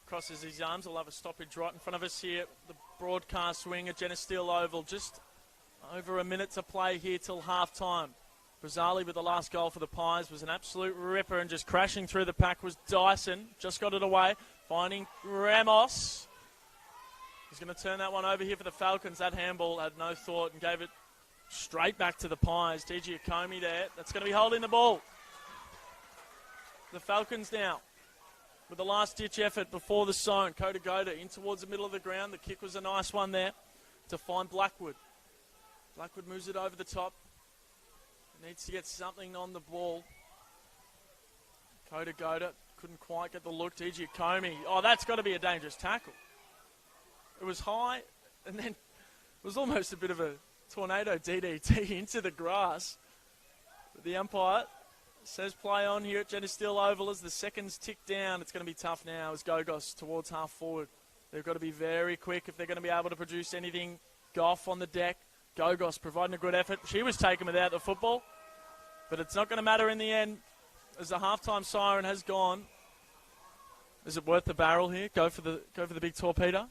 crosses his arms. We'll have a stoppage right in front of us here. The broadcast wing at Jenna Steele Oval. Just Over a minute to play here till half-time. Brazali with the last goal for the Pies was an absolute ripper, and just crashing through the pack was Dyson. Just got it away, finding Ramos. He's going to turn that one over here for the Falcons. That handball had no thought and gave it straight back to the Pies. DJ Akomi there. That's going to be holding the ball. The Falcons now with the last-ditch effort before the zone. Kota Goda in towards the middle of the ground. The kick was a nice one there to find Blackwood. Blackwood moves it over the top. Needs to get something on the ball. Kota Goda couldn't quite get the look. DJ Akomi. Oh, that's got to be a dangerous tackle. It was high, and then it was almost a bit of a tornado DDT into the grass. But the umpire says play on here at Geneseo Oval as the seconds tick down. It's going to be tough now as Gogos towards half forward. They've got to be very quick if they're going to be able to produce anything. Goff on the deck. Gogos providing a good effort. She was taken without the football, but it's not going to matter in the end as the halftime siren has gone. Is it worth the barrel here? Go for the big torpedo?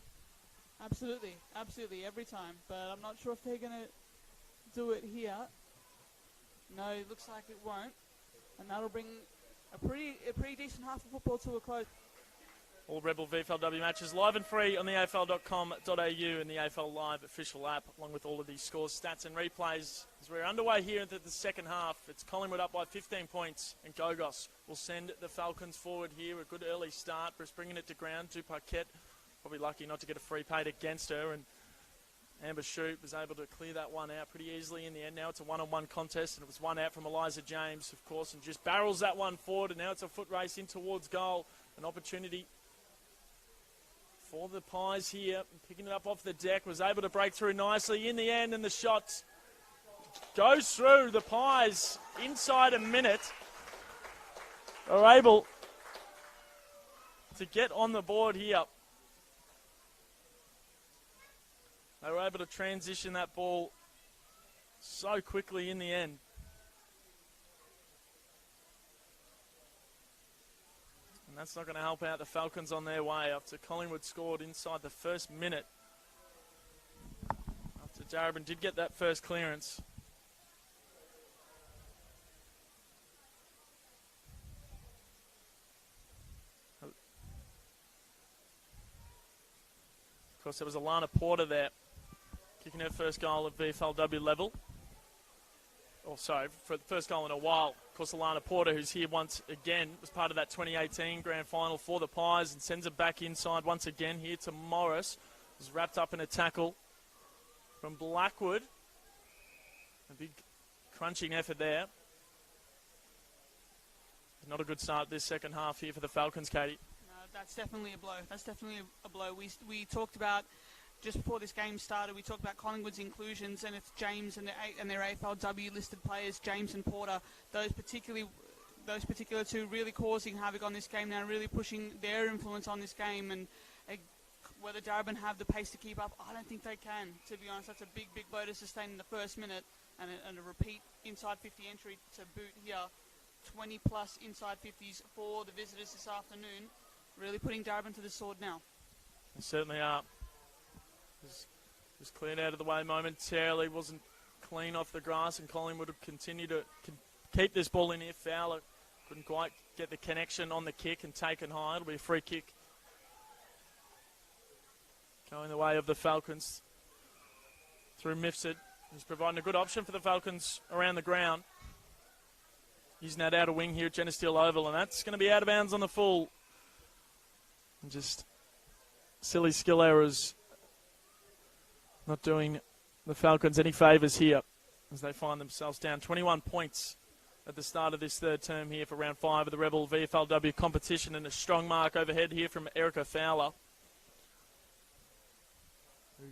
Absolutely, every time. But I'm not sure if they're going to do it here. No, it looks like it won't, and that'll bring a pretty decent half of football to a close. All Rebel VFLW matches live and free on the AFL.com.au and the AFL Live official app, along with all of these scores, stats and replays. As we're underway here into the second half, it's Collingwood up by 15 points, and Gogos will send the Falcons forward here. A good early start, Bruce bringing it to ground. Dupaquette probably lucky not to get a free paid against her, and Amber Shute was able to clear that one out pretty easily in the end. Now it's a one-on-one contest, and it was one out from Eliza James, of course, and just barrels that one forward, and now it's a foot race in towards goal. An opportunity for the Pies here, picking it up off the deck, was able to break through nicely in the end, and the shot goes through. The Pies, inside a minute, are able to get on the board here. They were able to transition that ball so quickly in the end. And that's not going to help out the Falcons on their way after Collingwood scored inside the first minute. After Darebin did get that first clearance. Of course, there was Alana Porter there, kicking her first goal at VFLW level. Oh, sorry, for the first goal in a while. Of course, Alana Porter, who's here once again, was part of that 2018 grand final for the Pies and sends it back inside once again here to Morris. Was wrapped up in a tackle from Blackwood. A big crunching effort there. Not a good start this second half here for the Falcons, Katie. No, that's definitely a blow. We talked about, just before this game started, we talked about Collingwood's inclusions, and it's James and their AFLW listed players, James and Porter, those particular two really causing havoc on this game now, really pushing their influence on this game. And whether Darebin have the pace to keep up, I don't think they can, to be honest. That's a big blow to sustain in the first minute, and a repeat inside 50 entry to boot here. 20 plus inside 50s for the visitors this afternoon, really putting Darebin to the sword now. They certainly are. Was cleared out of the way momentarily, wasn't clean off the grass, and Collingwood would continue to keep this ball in here. Fowler couldn't quite get the connection on the kick and taken high. It'll be a free kick going the way of the Falcons through Mifsud. He's providing a good option for the Falcons around the ground. Using that outer wing here at Geneseo Oval, and that's going to be out of bounds on the full. And just silly skill errors. Not doing the Falcons any favours here as they find themselves down 21 points at the start of this third term here for round 5 of the Rebel VFLW competition, and a strong mark overhead here from Erica Fowler, who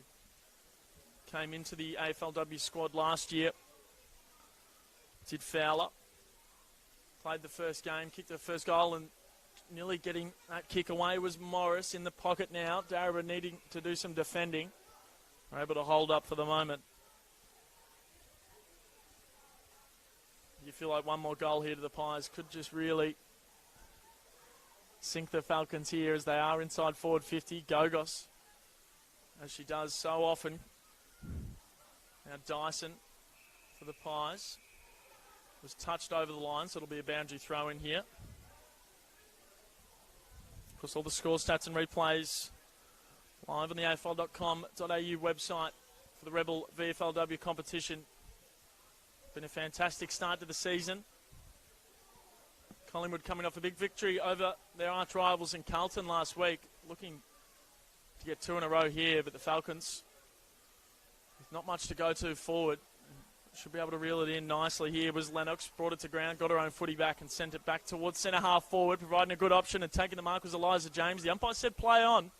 came into the AFLW squad last year. Did Fowler. Played the first game, kicked the first goal, and nearly getting that kick away was Morris in the pocket now. Darebin needing to do some defending. We're able to hold up for the moment. You feel like one more goal here to the Pies could just really sink the Falcons here, as they are inside forward 50. Gogos, as she does so often. Now Dyson for the Pies. Was touched over the line, so it'll be a boundary throw in here. Of course, all the score stats and replays live on the AFL.com.au website for the Rebel VFLW competition. Been a fantastic start to the season. Collingwood coming off a big victory over their arch rivals in Carlton last week. Looking to get 2 in a row here, but the Falcons, with not much to go to forward, should be able to reel it in nicely here. Was Lennox, brought it to ground, got her own footy back and sent it back towards centre half forward, providing a good option, and taking the mark was Eliza James. The umpire said play on.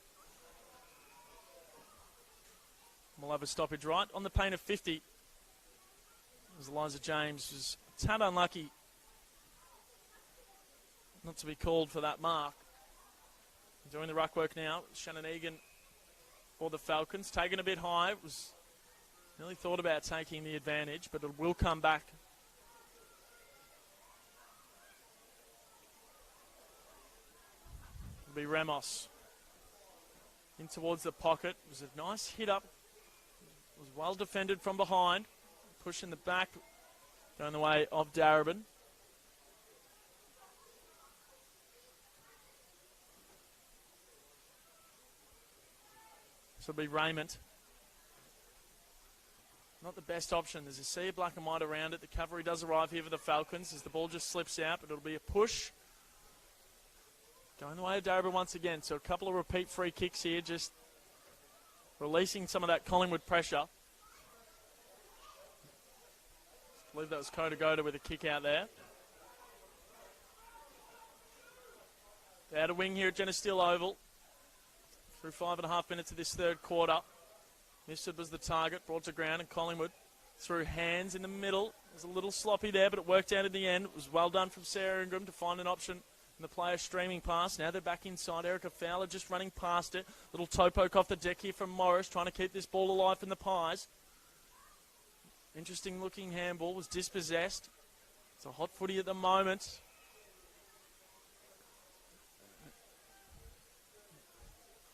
We'll have a stoppage right on the pain of 50. As Eliza James was a tad unlucky not to be called for that mark. Doing the ruck work now, Shannon Egan for the Falcons, taken a bit high. Was nearly thought about taking the advantage, but it will come back. It'll be Ramos in towards the pocket. It was a nice hit up. It was well defended from behind. Pushing the back, going the way of Darebin. So it'll be Raymond. Not the best option. There's a sea of black and white around it. The cavalry does arrive here for the Falcons as the ball just slips out, but it'll be a push. Going the way of Darebin once again. So a couple of repeat free kicks here, just releasing some of that Collingwood pressure. I believe that was Koda with a kick out there. The outer wing here at Jenna Steele Oval. Through 5.5 minutes of this third quarter. Mifsud was the target, brought to ground, and Collingwood through hands in the middle. It was a little sloppy there, but it worked out in the end. It was well done from Sarah Ingram to find an option. And the player streaming past. Now they're back inside. Erica Fowler just running past it. Little toe poke off the deck here from Morris, trying to keep this ball alive from the Pies. Interesting looking handball, was dispossessed. It's a hot footy at the moment.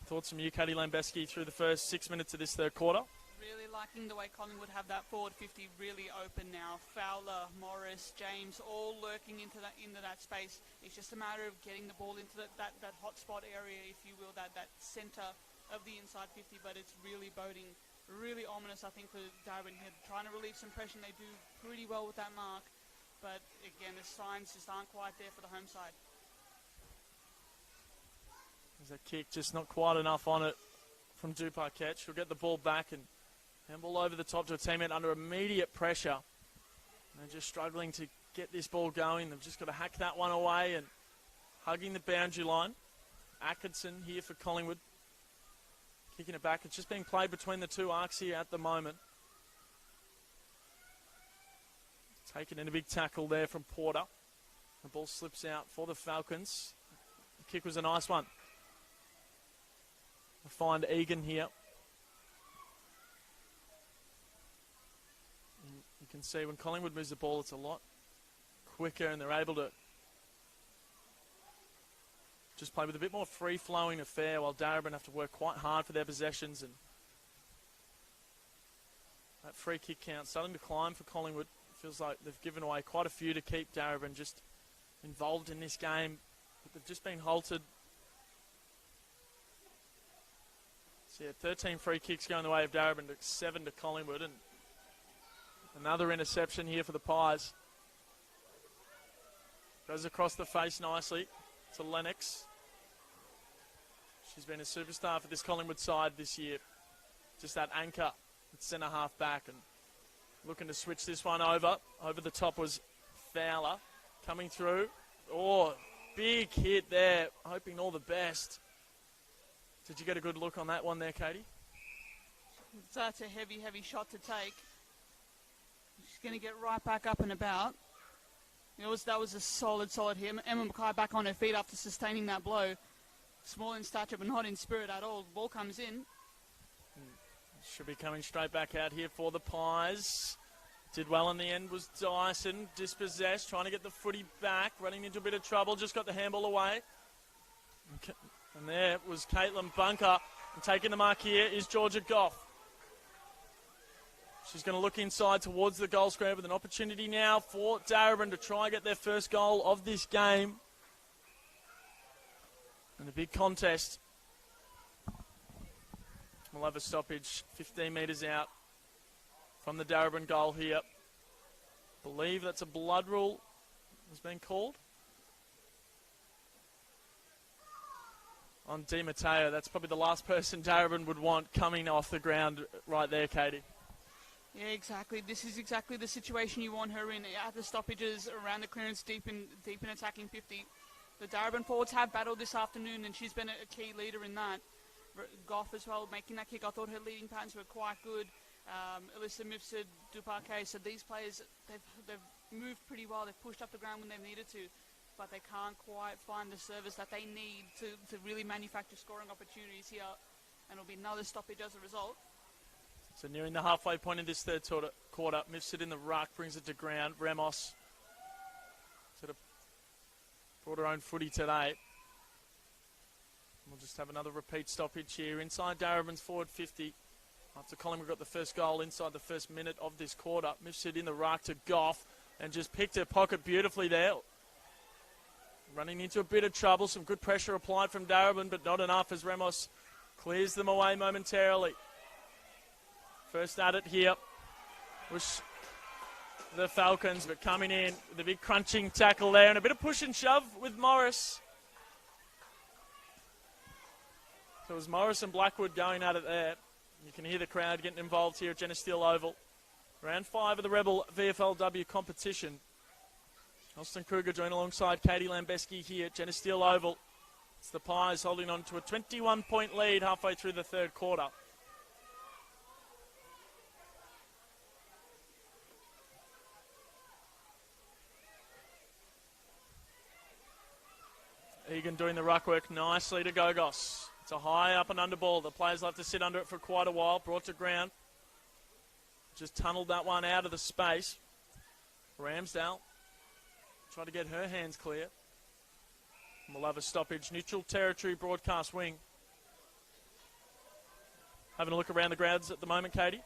Thoughts from you, Katie Lambeski, through the first 6 minutes of this third quarter? Really liking the way Collingwood have that forward 50 really open now. Fowler, Morris, James, all lurking into that space. It's just a matter of getting the ball into that hot spot area, if you will, that centre of the inside 50. But it's really boding, really ominous, I think, for Darebin here. Trying to relieve some pressure, and they do pretty well with that mark. But again, the signs just aren't quite there for the home side. There's a kick, just not quite enough on it from Duparquet. She'll get the ball back and handball over the top to a teammate under immediate pressure. They're just struggling to get this ball going. They've just got to hack that one away and hugging the boundary line. Atkinson here for Collingwood. Kicking it back. It's just being played between the two arcs here at the moment. Taken in a big tackle there from Porter. The ball slips out for the Falcons. The kick was a nice one. Find Egan here. And you can see when Collingwood moves the ball, it's a lot quicker, and they're able to just play with a bit more free-flowing affair, while Darebin have to work quite hard for their possessions. And that free kick count starting to climb for Collingwood. It feels like they've given away quite a few to keep Darebin just involved in this game, but they've just been halted. So yeah, 13 free kicks going the way of Darebin, 7 to Collingwood, and another interception here for the Pies. Goes across the face nicely to Lennox. She's been a superstar for this Collingwood side this year. Just that anchor at centre half back, and looking to switch this one over. Over the top was Fowler coming through. Oh, big hit there, hoping all the best. Did you get a good look on that one there, Katie? That's a heavy, heavy shot to take. She's going to get right back up and about. That was a solid hit. Emma Mackay back on her feet after sustaining that blow. Small in stature, but not in spirit at all. The ball comes in. Should be coming straight back out here for the Pies. Did well in the end was Dyson. Dispossessed, trying to get the footy back. Running into a bit of trouble. Just got the handball away. And there was Caitlin Bunker. And taking the mark here is Georgia Goff. She's going to look inside towards the goal square with an opportunity now for Darebin to try and get their first goal of this game. And a big contest. We'll have a stoppage 15 metres out from the Darebin goal here. Believe that's a blood rule has been called on Di Matteo. That's probably the last person Darebin would want coming off the ground right there, Katie. Yeah, exactly. This is exactly the situation you want her in. At the stoppages, around the clearance, deep in attacking 50. The Darebin forwards have battled this afternoon, and she's been a key leader in that. Goff as well, making that kick. I thought her leading patterns were quite good. Alyssa Mifsud, Duparquet, so these players, they've moved pretty well. They've pushed up the ground when they've needed to, but they can't quite find the service that they need to really manufacture scoring opportunities here. And it'll be another stoppage as a result. So nearing the halfway point in this third quarter, Mifsud in the ruck, brings it to ground. Ramos sort of brought her own footy today. We'll just have another repeat stoppage here inside Darebin's forward 50. After Collingwood got the first goal inside the first minute of this quarter. Mifsud in the ruck to Goff and just picked her pocket beautifully there. Running into a bit of trouble. Some good pressure applied from Darebin, but not enough as Ramos clears them away momentarily. First at it here was the Falcons, but coming in with a big crunching tackle there and a bit of push and shove with Morris. So it was Morris and Blackwood going at it there. You can hear the crowd getting involved here at Genesteel Oval. Round 5 of the Rebel VFLW competition. Austin Kruger joined alongside Katie Lambeski here at Genesteel Oval. It's the Pies holding on to a 21-point lead halfway through the third quarter. Egan doing the ruck work nicely to Gogos. It's a high up and under ball. The players will have to sit under it for quite a while. Brought to ground. Just tunneled that one out of the space. Ramsdale try to get her hands clear. And we'll have a stoppage. Neutral territory broadcast wing. Having a look around the grounds at the moment, Katie.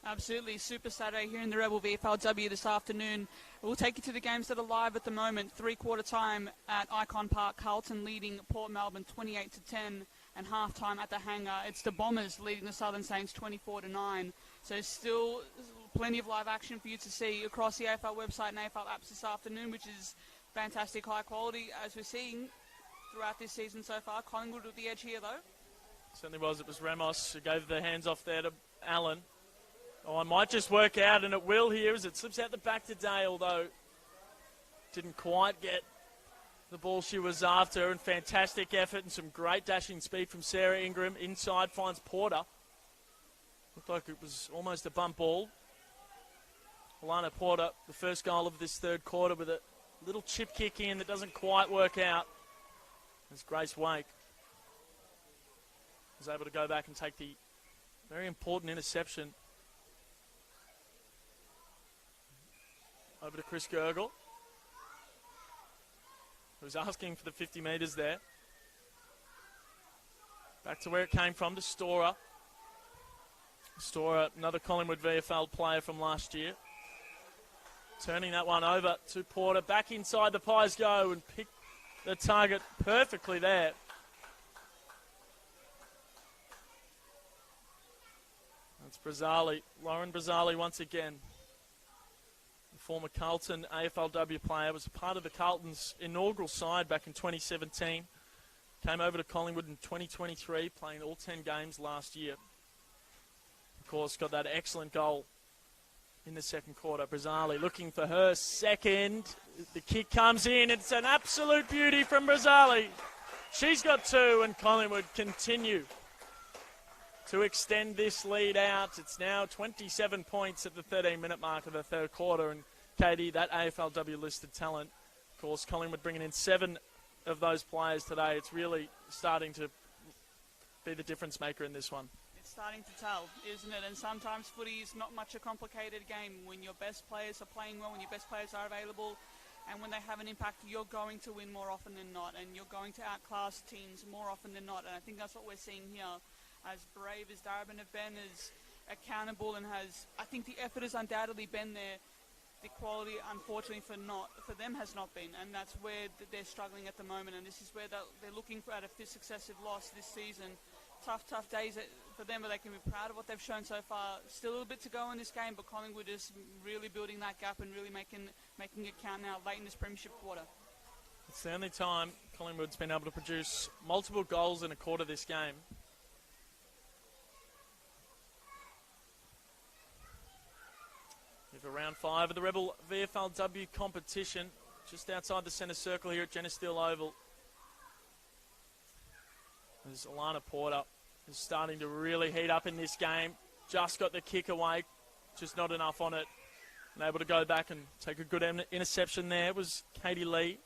Absolutely. Super Saturday here in the Rebel VFLW this afternoon. We'll take you to the games that are live at the moment. 3-quarter time at Icon Park. Carlton leading Port Melbourne 28-10. And half-time at the Hangar. It's the Bombers leading the Southern Saints 24-9. So still plenty of live action for you to see across the AFL website and AFL apps this afternoon, which is fantastic high quality as we're seeing throughout this season so far. Collingwood with the edge here, though. Certainly was. It was Ramos who gave the hands off there to Allen. Oh, it might just work out, and it will here as it slips out the back to Dale, though. Didn't quite get the ball she was after, and fantastic effort and some great dashing speed from Sarah Ingram. Inside finds Porter. Looked like it was almost a bump ball. Alana Porter, the first goal of this third quarter with a little chip kick in that doesn't quite work out. As Grace Wake was able to go back and take the very important interception. Over to Chris Gergel, who's asking for the 50 metres there. Back to where it came from, to Storer. Storer, another Collingwood VFL player from last year. Turning that one over to Porter. Back inside the Pies go and pick the target perfectly there. That's Brazzali. Lauren Brazzali once again. Former Carlton AFLW player, was a part of the Carlton's inaugural side back in 2017. Came over to Collingwood in 2023, playing all 10 games last year. Of course, got that excellent goal in the second quarter. Brazzali looking for her second. The kick comes in. It's an absolute beauty from Brazzali. She's got 2, and Collingwood continue to extend this lead out. It's now 27 points at the 13-minute mark of the third quarter. And Katie, that AFLW listed talent, of course, Collingwood bringing in 7 of those players today. It's really starting to be the difference maker in this one. It's starting to tell, isn't it? And sometimes footy is not much a complicated game. When your best players are playing well, when your best players are available, and when they have an impact, you're going to win more often than not, and you're going to outclass teams more often than not. And I think that's what we're seeing here. As brave as Darebin have been, as accountable and I think the effort has undoubtedly been there. The quality, unfortunately, for them has not been, and that's where they're struggling at the moment. And this is where they're looking at a fifth successive loss this season. Tough days for them, but they can be proud of what they've shown so far. Still a little bit to go in this game, but Collingwood is really building that gap and really making it count now late in this premiership quarter. It's the only time Collingwood's been able to produce multiple goals in a quarter this game. We have round 5 of the Rebel VFLW competition, just outside the centre circle here at Geneseo Oval. As Alana Porter is starting to really heat up in this game. Just got the kick away, just not enough on it. And able to go back and take a good interception there was Katie Lee.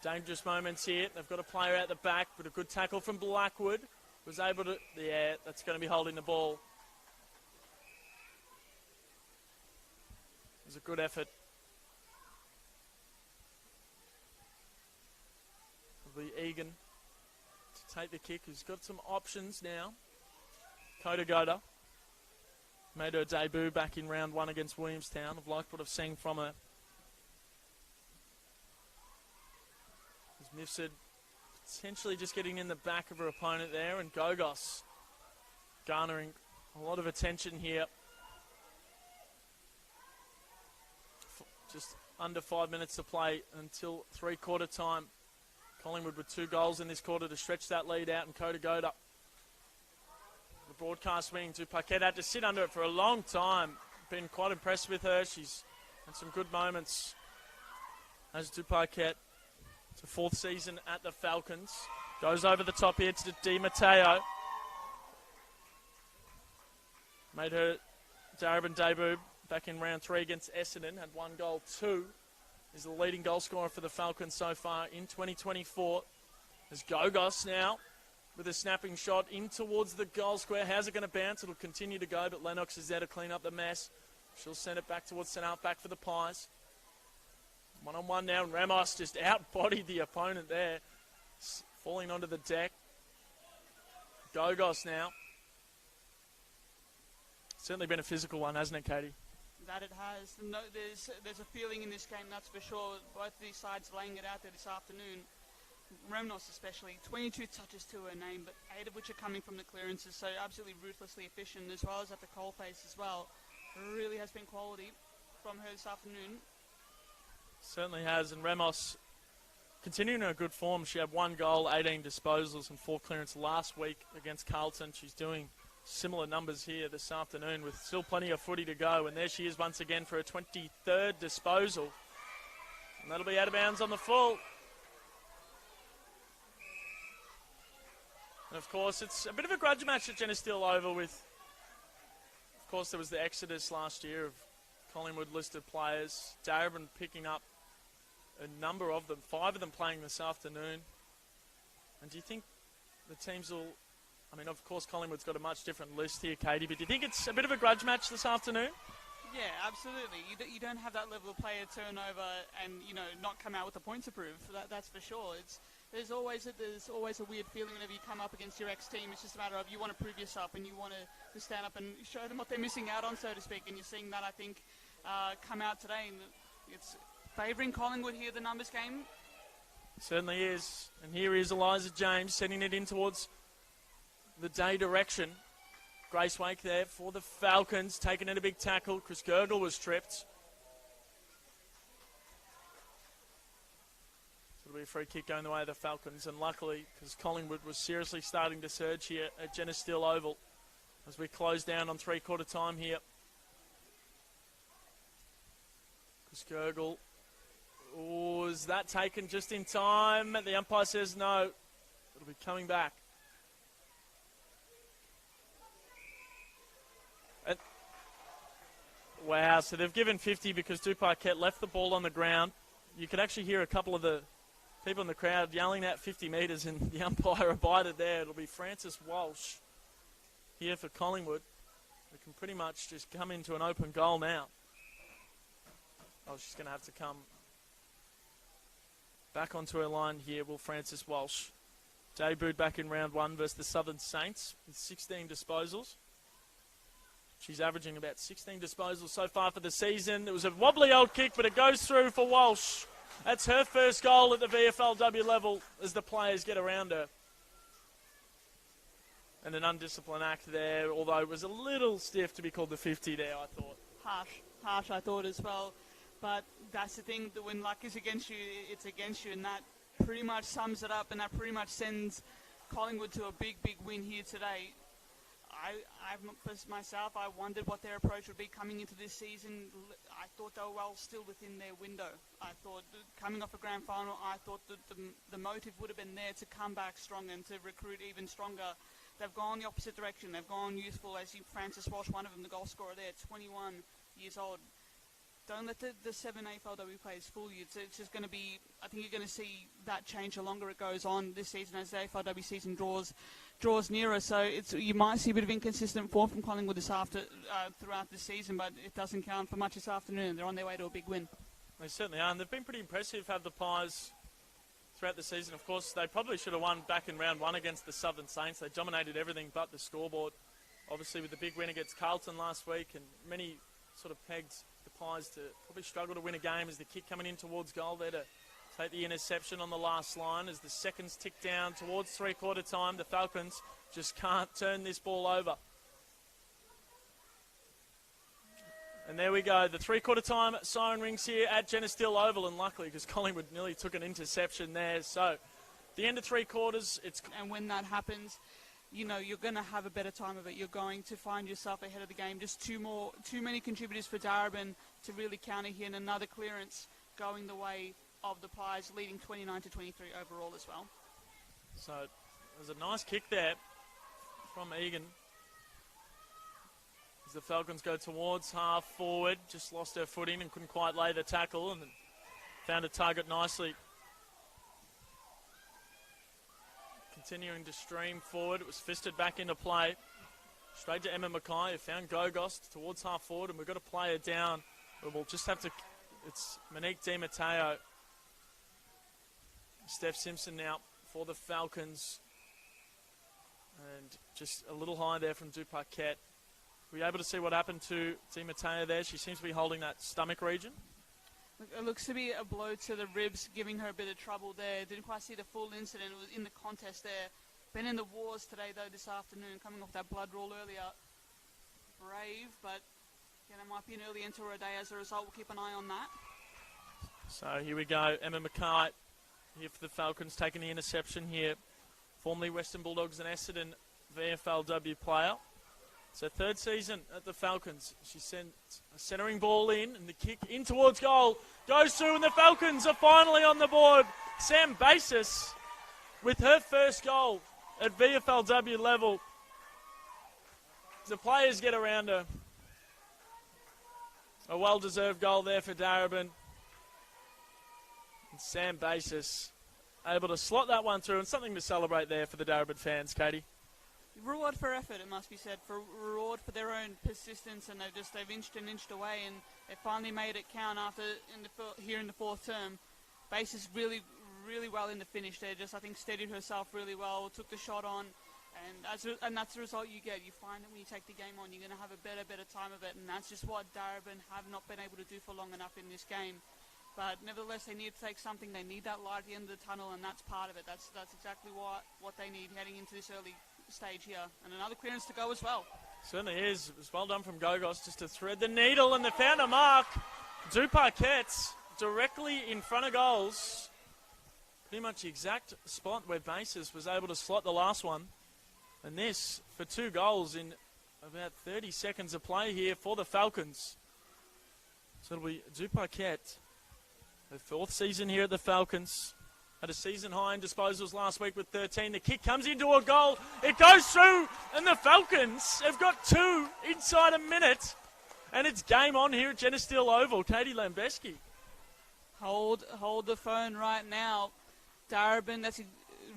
Dangerous moments here. They've got a player out the back, but a good tackle from Blackwood. Was able to, yeah, that's going to be holding the ball. It was a good effort. Will be Egan to take the kick. He's got some options now. Koda made her debut back in round 1 against Williamstown. I've liked what I've seen from her. As Mifsud potentially just getting in the back of her opponent there, and Gogos garnering a lot of attention here. Just under 5 minutes to play until three-quarter time. Collingwood with 2 goals in this quarter to stretch that lead out, and Koda Goda. The broadcast wing to Paquette had to sit under it for a long time. Been quite impressed with her. She's had some good moments. As to Paquette, it's her 4th season at the Falcons. Goes over the top here to Di Matteo. Made her Darebin debut back in round 3 against Essendon. Had 1 goal, 2. Is the leading goal scorer for the Falcons so far in 2024. There's Gogos now with a snapping shot in towards the goal square. How's it going to bounce? It'll continue to go, but Lennox is there to clean up the mess. She'll send it back towards centre half back for the Pies. 1-on-1 now, and Ramos just out-bodied the opponent there. Falling onto the deck. Gogos now. Certainly been a physical one, hasn't it, Katie? That it has. No, there's a feeling in this game, that's for sure. Both of these sides laying it out there this afternoon. Remnos especially, 22 touches to her name, but 8 of which are coming from the clearances, so absolutely ruthlessly efficient, as well as at the coalface as well. Really has been quality from her this afternoon. Certainly has, and Ramos continuing her good form. She had 1 goal, 18 disposals and 4 clearances last week against Carlton. She's doing similar numbers here this afternoon with still plenty of footy to go, and there she is once again for her 23rd disposal, and that'll be out of bounds on the full. And of course it's a bit of a grudge match at Geneseo Oval with, of course, there was the exodus last year of Collingwood listed players. Darebin picking up a number of them, 5 of them playing this afternoon. And do you think the teams will, I mean, of course, Collingwood's got a much different list here, Katie, but do you think it's a bit of a grudge match this afternoon? Yeah, absolutely. You don't have that level of player turnover and, not come out with the points to prove. That's for sure. There's always a weird feeling whenever you come up against your ex-team. It's just a matter of you want to prove yourself and you want to stand up and show them what they're missing out on, so to speak. And you're seeing that, I think, come out today. And it's favouring Collingwood here, the numbers game. Certainly is. And here is Eliza James sending it in towards the day direction. Grace Wake there for the Falcons, taking in a big tackle. Chris Gergel was tripped. It'll be a free kick going the way of the Falcons, and luckily, because Collingwood was seriously starting to surge here at Geneseo Oval as we close down on three-quarter time here. Chris Gergel. Oh, is that taken just in time? The umpire says no. It'll be coming back. Wow, so they've given 50 because Duparquette left the ball on the ground. You could actually hear a couple of the people in the crowd yelling at 50 metres, and the umpire abided there. It'll be Frances Walsh here for Collingwood. We can pretty much just come into an open goal now. Oh, she's going to have to come back onto her line here, will Frances Walsh, Debuted back in round 1 versus the Southern Saints with 16 disposals. She's averaging about 16 disposals so far for the season. It was a wobbly old kick, but it goes through for Walsh. That's her first goal at the VFLW level as the players get around her. And an undisciplined act there, although it was a little stiff to be called the 50 there, I thought. Harsh, I thought as well. But that's the thing, that when luck is against you, it's against you, and that pretty much sums it up, and that pretty much sends Collingwood to a big, big win here today. Myself, I wondered what their approach would be coming into this season. I thought they were well still within their window. I thought coming off a grand final, I thought that the motive would have been there to come back strong and to recruit even stronger. They've gone the opposite direction. They've gone youthful, as Francis Walsh, one of them, the goal scorer there, 21 years old. Don't let the 7 AFLW players fool you. It's just going to be, I think you're going to see that change the longer it goes on this season as the AFLW season draws nearer. So you might see a bit of inconsistent form from Collingwood throughout the season, but it doesn't count for much this afternoon. They're on their way to a big win. They certainly are, and they've been pretty impressive, have the Pies, throughout the season. Of course, they probably should have won back in round 1 against the Southern Saints. They dominated everything but the scoreboard. Obviously, with the big win against Carlton last week, and many sort of pegged the Pies to probably struggle to win a game as the kick coming in towards goal there to take the interception on the last line. As the seconds tick down towards three-quarter time, the Falcons just can't turn this ball over. And there we go. The three-quarter time siren rings here at Genestill Oval, and luckily, because Collingwood nearly took an interception there. So, the end of three quarters, and when that happens, you know, you're going to have a better time of it. You're going to find yourself ahead of the game. Just too many contributors for Darebin to really counter here, and another clearance going the way of the Pies, leading 29-23 overall as well. So, there's a nice kick there from Egan. As the Falcons go towards half forward, just lost her footing and couldn't quite lay the tackle, and then found a target nicely. Continuing to stream forward, it was fisted back into play. Straight to Emma Mackay, who found Gogost towards half forward, and we've got a player down. But we'll just have to, it's Monique Di Matteo. Steph Simpson now for the Falcons. And just a little high there from Duparquette. Were you able to see what happened to Di Matteo there? She seems to be holding that stomach region. It looks to be a blow to the ribs, giving her a bit of trouble there. Didn't quite see the full incident. It was in the contest there. Been in the wars today, though, this afternoon, coming off that blood roll earlier. Brave, but it might be an early enter a day as a result. We'll keep an eye on that. So here we go. Emma Mackay here for the Falcons, taking the interception here. Formerly Western Bulldogs and Essendon VFLW player. It's her third season at the Falcons. She sent a centering ball in, and the kick in towards goal goes through, and the Falcons are finally on the board. Sam Basis with her first goal at VFLW level. The players get around her. A well-deserved goal there for Darebin. And Sam Basis able to slot that one through, and something to celebrate there for the Darebin fans, Katie. Reward for effort, it must be said. For reward for their own persistence, and they've inched and inched away, and they finally made it count after here in the fourth term. Basis really well in the finish there. Just I think steadied herself really well, took the shot on, and that's the result you get. You find that when you take the game on, you're going to have a better time of it, and that's just what Darebin have not been able to do for long enough in this game. But nevertheless, they need to take something. They need that light at the end of the tunnel, and that's part of it. That's exactly what they need heading into this early stage here. And another clearance to go as well. Certainly is. It was well done from Gogos just to thread the needle, and they found a mark. Duparquette directly in front of goals. Pretty much the exact spot where Basis was able to slot the last one. And this for 2 goals in about 30 seconds of play here for the Falcons. So it'll be Duparquette. Her 4th season here at the Falcons. Had a season high in disposals last week with 13. The kick comes into a goal. It goes through, and the Falcons have got 2 inside a minute. And it's game on here at Genestill Oval. Katie Lambeski. Hold the phone right now. Darebin, that's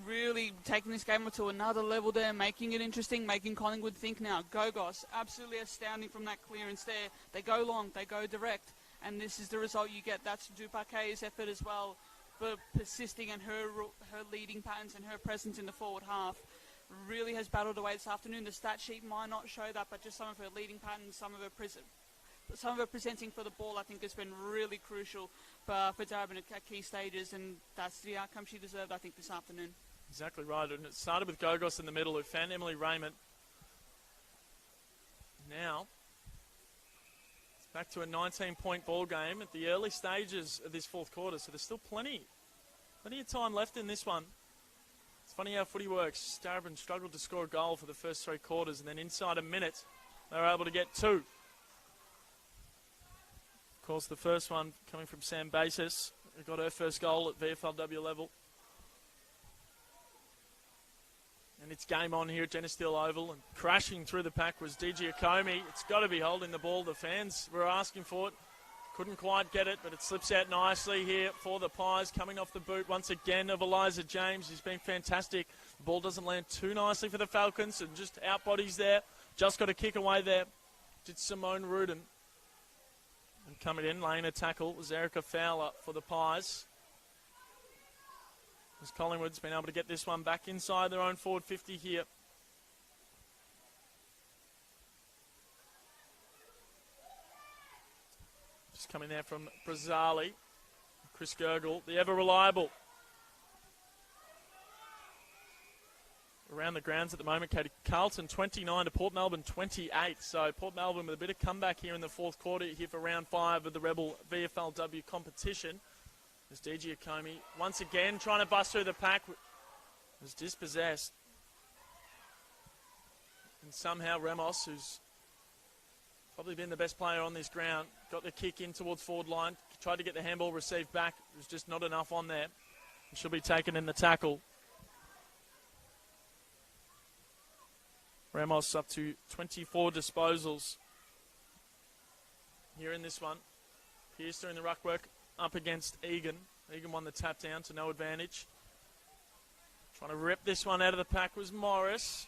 really taking this game to another level there, making it interesting, making Collingwood think now. Gogos, absolutely astounding from that clearance there. They go long, they go direct, and this is the result you get. That's Duparquet's effort as well. persisting and her leading patterns and her presence in the forward half really has battled away this afternoon. The stat sheet might not show that, but just some of her leading patterns, some of her presenting for the ball, I think has been really crucial for Darebin at key stages, and that's the outcome she deserved, I think, this afternoon. Exactly right, and it started with Gogos in the middle, who found Emily Raymond. Now, it's back to a 19-point ball game at the early stages of this fourth quarter, so there's still plenty of time left in this one. It's funny how footy works. Darebin struggled to score a goal for the first 3 quarters, and then inside a minute, they were able to get 2. Of course, the first one coming from Sam Basis, who got her first goal at VFLW level. And it's game on here at Jenna Steele Oval, and crashing through the pack was DG Akomi. It's got to be holding the ball. The fans were asking for it. Couldn't quite get it, but it slips out nicely here for the Pies. Coming off the boot once again of Eliza James. He's been fantastic. The ball doesn't land too nicely for the Falcons, and just out bodies there. Just got a kick away there. Did Simone Rudin. And coming in, laying a tackle, was Erica Fowler for the Pies. As Collingwood's been able to get this one back inside their own forward 50 here. Just coming there from Brazzali. Chris Gurgle, the ever-reliable. Around the grounds at the moment, Katie Carlton 29 to Port Melbourne 28. So Port Melbourne with a bit of comeback here in the fourth quarter here for round 5 of the Rebel VFLW competition. As DG Akomi once again trying to bust through the pack, was dispossessed. And somehow Ramos, who's probably been the best player on this ground, got the kick in towards forward line, tried to get the handball received back. It was just not enough on there. She'll be taken in the tackle. Ramos up to 24 disposals here in this one. Pierce doing the ruck work up against Egan. Egan won the tap down to no advantage. Trying to rip this one out of the pack was Morris.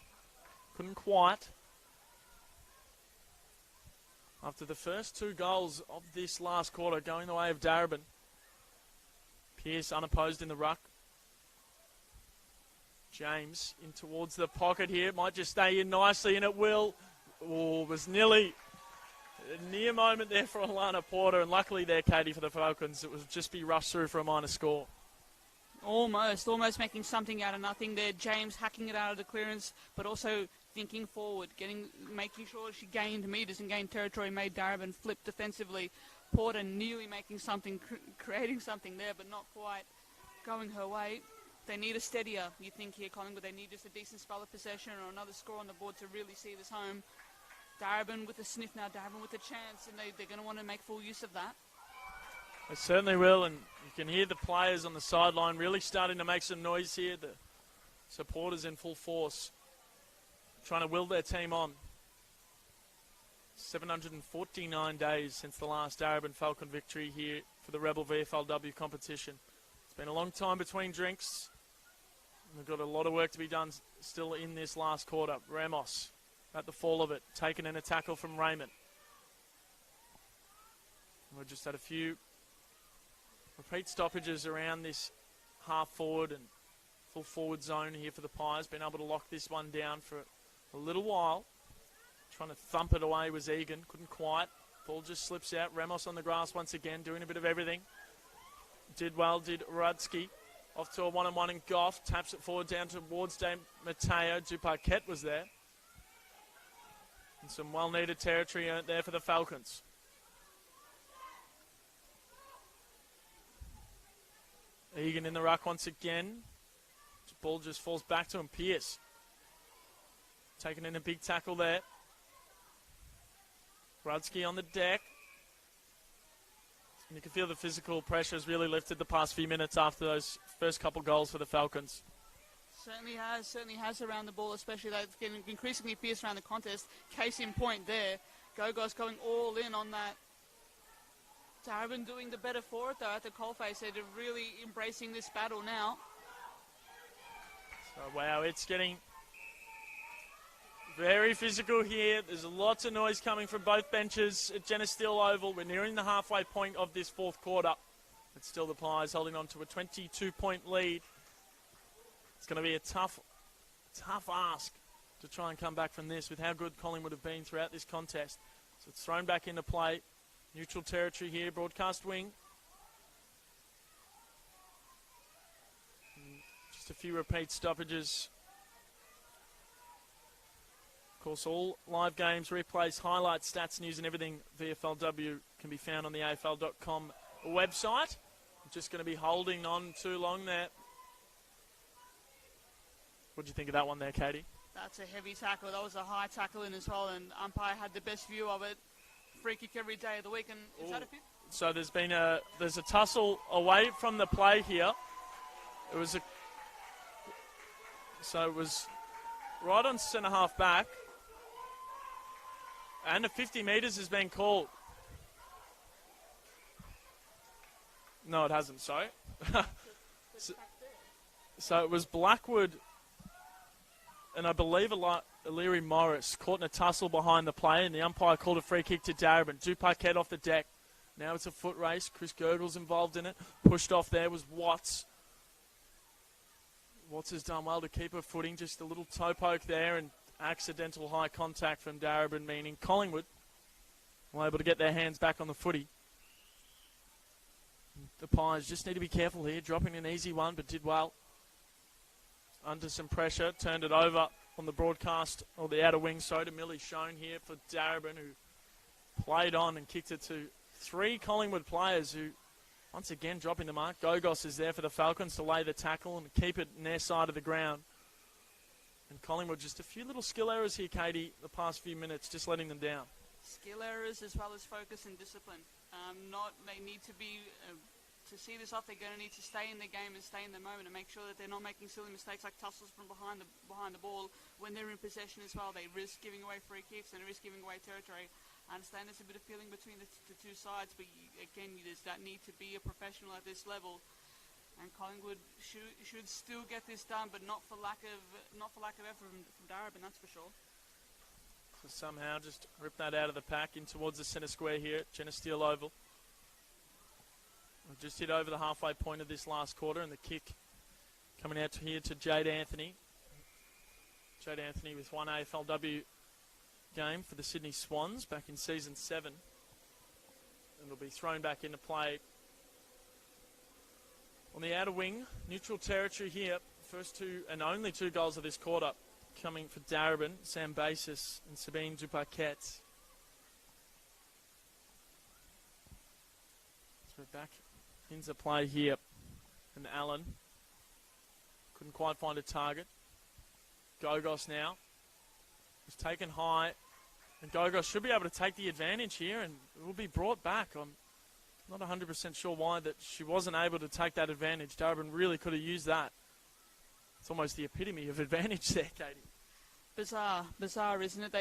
Couldn't quite. After the first 2 goals of this last quarter going the way of Darebin. Pierce unopposed in the ruck. James in towards the pocket here. Might just stay in nicely, and it will. Oh, was nearly a near moment there for Alana Porter, and luckily there, Katie, for the Falcons, it would just be rushed through for a minor score. Almost making something out of nothing there. James hacking it out of the clearance, but also thinking forward, making sure she gained meters and gained territory, made Darebin flip defensively. Porter nearly making something, creating something there, but not quite going her way. They need a steadier, you think here, Collingwood. They need just a decent spell of possession or another score on the board to really see this home. Darebin with a sniff now, Darebin with a chance, and they're going to want to make full use of that. They certainly will, and you can hear the players on the sideline really starting to make some noise here. The supporters in full force, trying to will their team on. 749 days since the last Darebin Falcon victory here for the Rebel VFLW competition. It's been a long time between drinks. We've got a lot of work to be done still in this last quarter. Ramos at the fall of it, taken in a tackle from Raymond. We've just had a few repeat stoppages around this half forward and full forward zone here for the Pies. Been able to lock this one down for a little while. Trying to thump it away was Egan. Couldn't quite. Ball just slips out. Ramos on the grass once again, doing a bit of everything. Did well, did Rudsky. Off to a one-on-one and Goff. Taps it forward down towards Dame Mateo. Duparquette was there. And some well-needed territory earned there for the Falcons. Egan in the ruck once again. The ball just falls back to him. Pierce taking in a big tackle there. Rudsky on the deck. And you can feel the physical pressure has really lifted the past few minutes after those first couple goals for the Falcons. Certainly has around the ball, especially that's getting increasingly fierce around the contest. Case in point there. Gogos going all in on that. Darebin doing the better for it, though, at the coalface. They're really embracing this battle now. So, wow, it's getting very physical here. There's lots of noise coming from both benches at Jenna Steele Oval. We're nearing the halfway point of this fourth quarter. It's still the Pies holding on to a 22-point lead. It's going to be a tough ask to try and come back from this with how good Collingwood have been throughout this contest. So it's thrown back into play. Neutral territory here, broadcast wing. Just a few repeat stoppages. Of course, all live games, replays, highlights, stats, news and everything VFLW can be found on the AFL.com website. I'm just going to be holding on too long there. What do you think of that one there, Katie? That's a heavy tackle. That was a high tackle in as well, and umpire had the best view of it. Free kick every day of the week, and is that a fit? So there's a tussle away from the play here. It was right on centre half back, and the 50 metres has been called. No, it hasn't. Sorry. So it was Blackwood, and I believe O'Leary Morris caught in a tussle behind the play, and the umpire called a free kick to Darebin. Dupaquette off the deck. Now it's a foot race. Chris Gergel's involved in it. Pushed off there was Watts. Watts has done well to keep her footing. Just a little toe poke there and accidental high contact from Darebin, meaning Collingwood were able to get their hands back on the footy. The Pies just need to be careful here. Dropping an easy one, but did well. Under some pressure, turned it over on the broadcast, or the outer wing, so to Millie shown here for Darebin, who played on and kicked it to three Collingwood players who, once again, dropping the mark. Gogos is there for the Falcons to lay the tackle and keep it in their side of the ground. And Collingwood, just a few little skill errors here, Katie, the past few minutes, just letting them down. Skill errors as well as focus and discipline. They need to be... to see this off, they're going to need to stay in the game and stay in the moment and make sure that they're not making silly mistakes like tussles from behind the ball. When they're in possession as well, they risk giving away free kicks and risk giving away territory. I understand there's a bit of feeling between the two sides, but again, there's that need to be a professional at this level. And Collingwood should still get this done, but not for lack of effort from Darebin, that's for sure. So somehow just rip that out of the pack in towards the centre square here at Jenna Steele Oval. We've just hit over the halfway point of this last quarter, and the kick coming out here to Jade Anthony. Jade Anthony with one AFLW game for the Sydney Swans back in season 7. And it'll be thrown back into play on the outer wing. Neutral territory here. First two and only two goals of this quarter coming for Darebin, Sam Basis and Sabine Dupaquette. So we're back into play here, and Allen couldn't quite find a target. Gogos now was taken high, and Gogos should be able to take the advantage here, and it will be brought back. I'm not 100% sure why that she wasn't able to take that advantage. Darebin really could have used that. It's almost the epitome of advantage there, Katie. Bizarre, isn't it?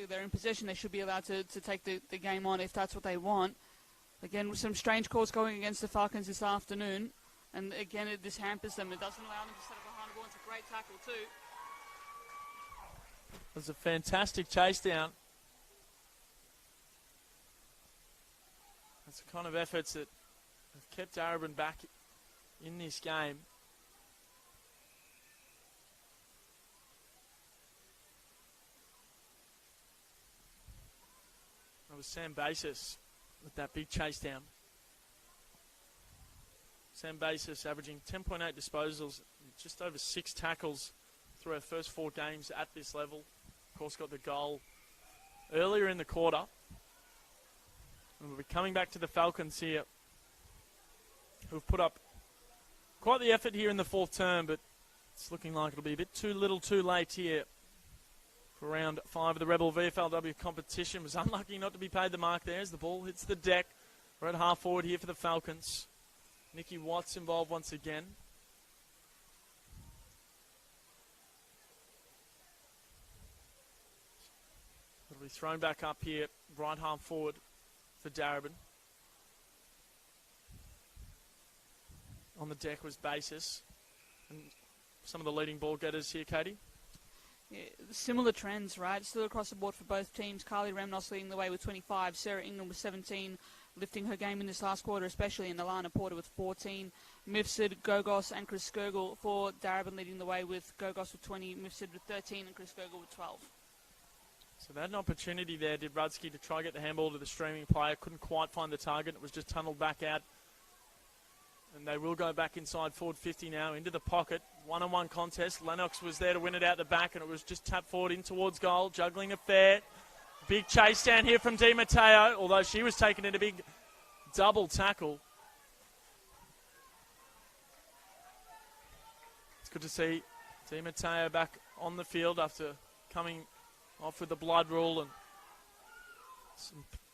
They're in possession. They should be allowed to take the game on if that's what they want. Again, with some strange calls going against the Falcons this afternoon. And again, this hampers them. It doesn't allow them to set up behind the ball. It's a great tackle too. It was a fantastic chase down. That's the kind of efforts that have kept Darebin back in this game. That was Sam Basis with that big chase down. Sam Basis averaging 10.8 disposals, just over 6 tackles through her first 4 games at this level. Of course, got the goal earlier in the quarter. And we'll be coming back to the Falcons here, who've put up quite the effort here in the 4th term, but it's looking like it'll be a bit too little too late here for round 5 of the Rebel VFLW competition. Was unlucky not to be paid the mark there as the ball hits the deck. We're at half forward here for the Falcons. Nikki Watts involved once again. It'll be thrown back up here, right half forward for Darebin. On the deck was Basis. And some of the leading ball getters here, Katie. Yeah, similar trends, right? Still across the board for both teams. Carly Remnos leading the way with 25. Sarah Ingham with 17. lifting her game in this last quarter, especially in Alana Porter with 14, Mifsud, Gogos and Chris Skirgle for Darebin leading the way with Gogos with 20, Mifsud with 13 and Chris Skirgle with 12. So they had an opportunity there, did Rudsky, to try to get the handball to the streaming player. Couldn't quite find the target. It was just tunneled back out. And they will go back inside forward 50 now into the pocket. One-on-one contest. Lennox was there to win it out the back, and it was just tapped forward in towards goal. Juggling affair. Big chase down here from Di Matteo, although she was taken in a big double tackle. It's good to see Di Matteo back on the field after coming off with the blood rule and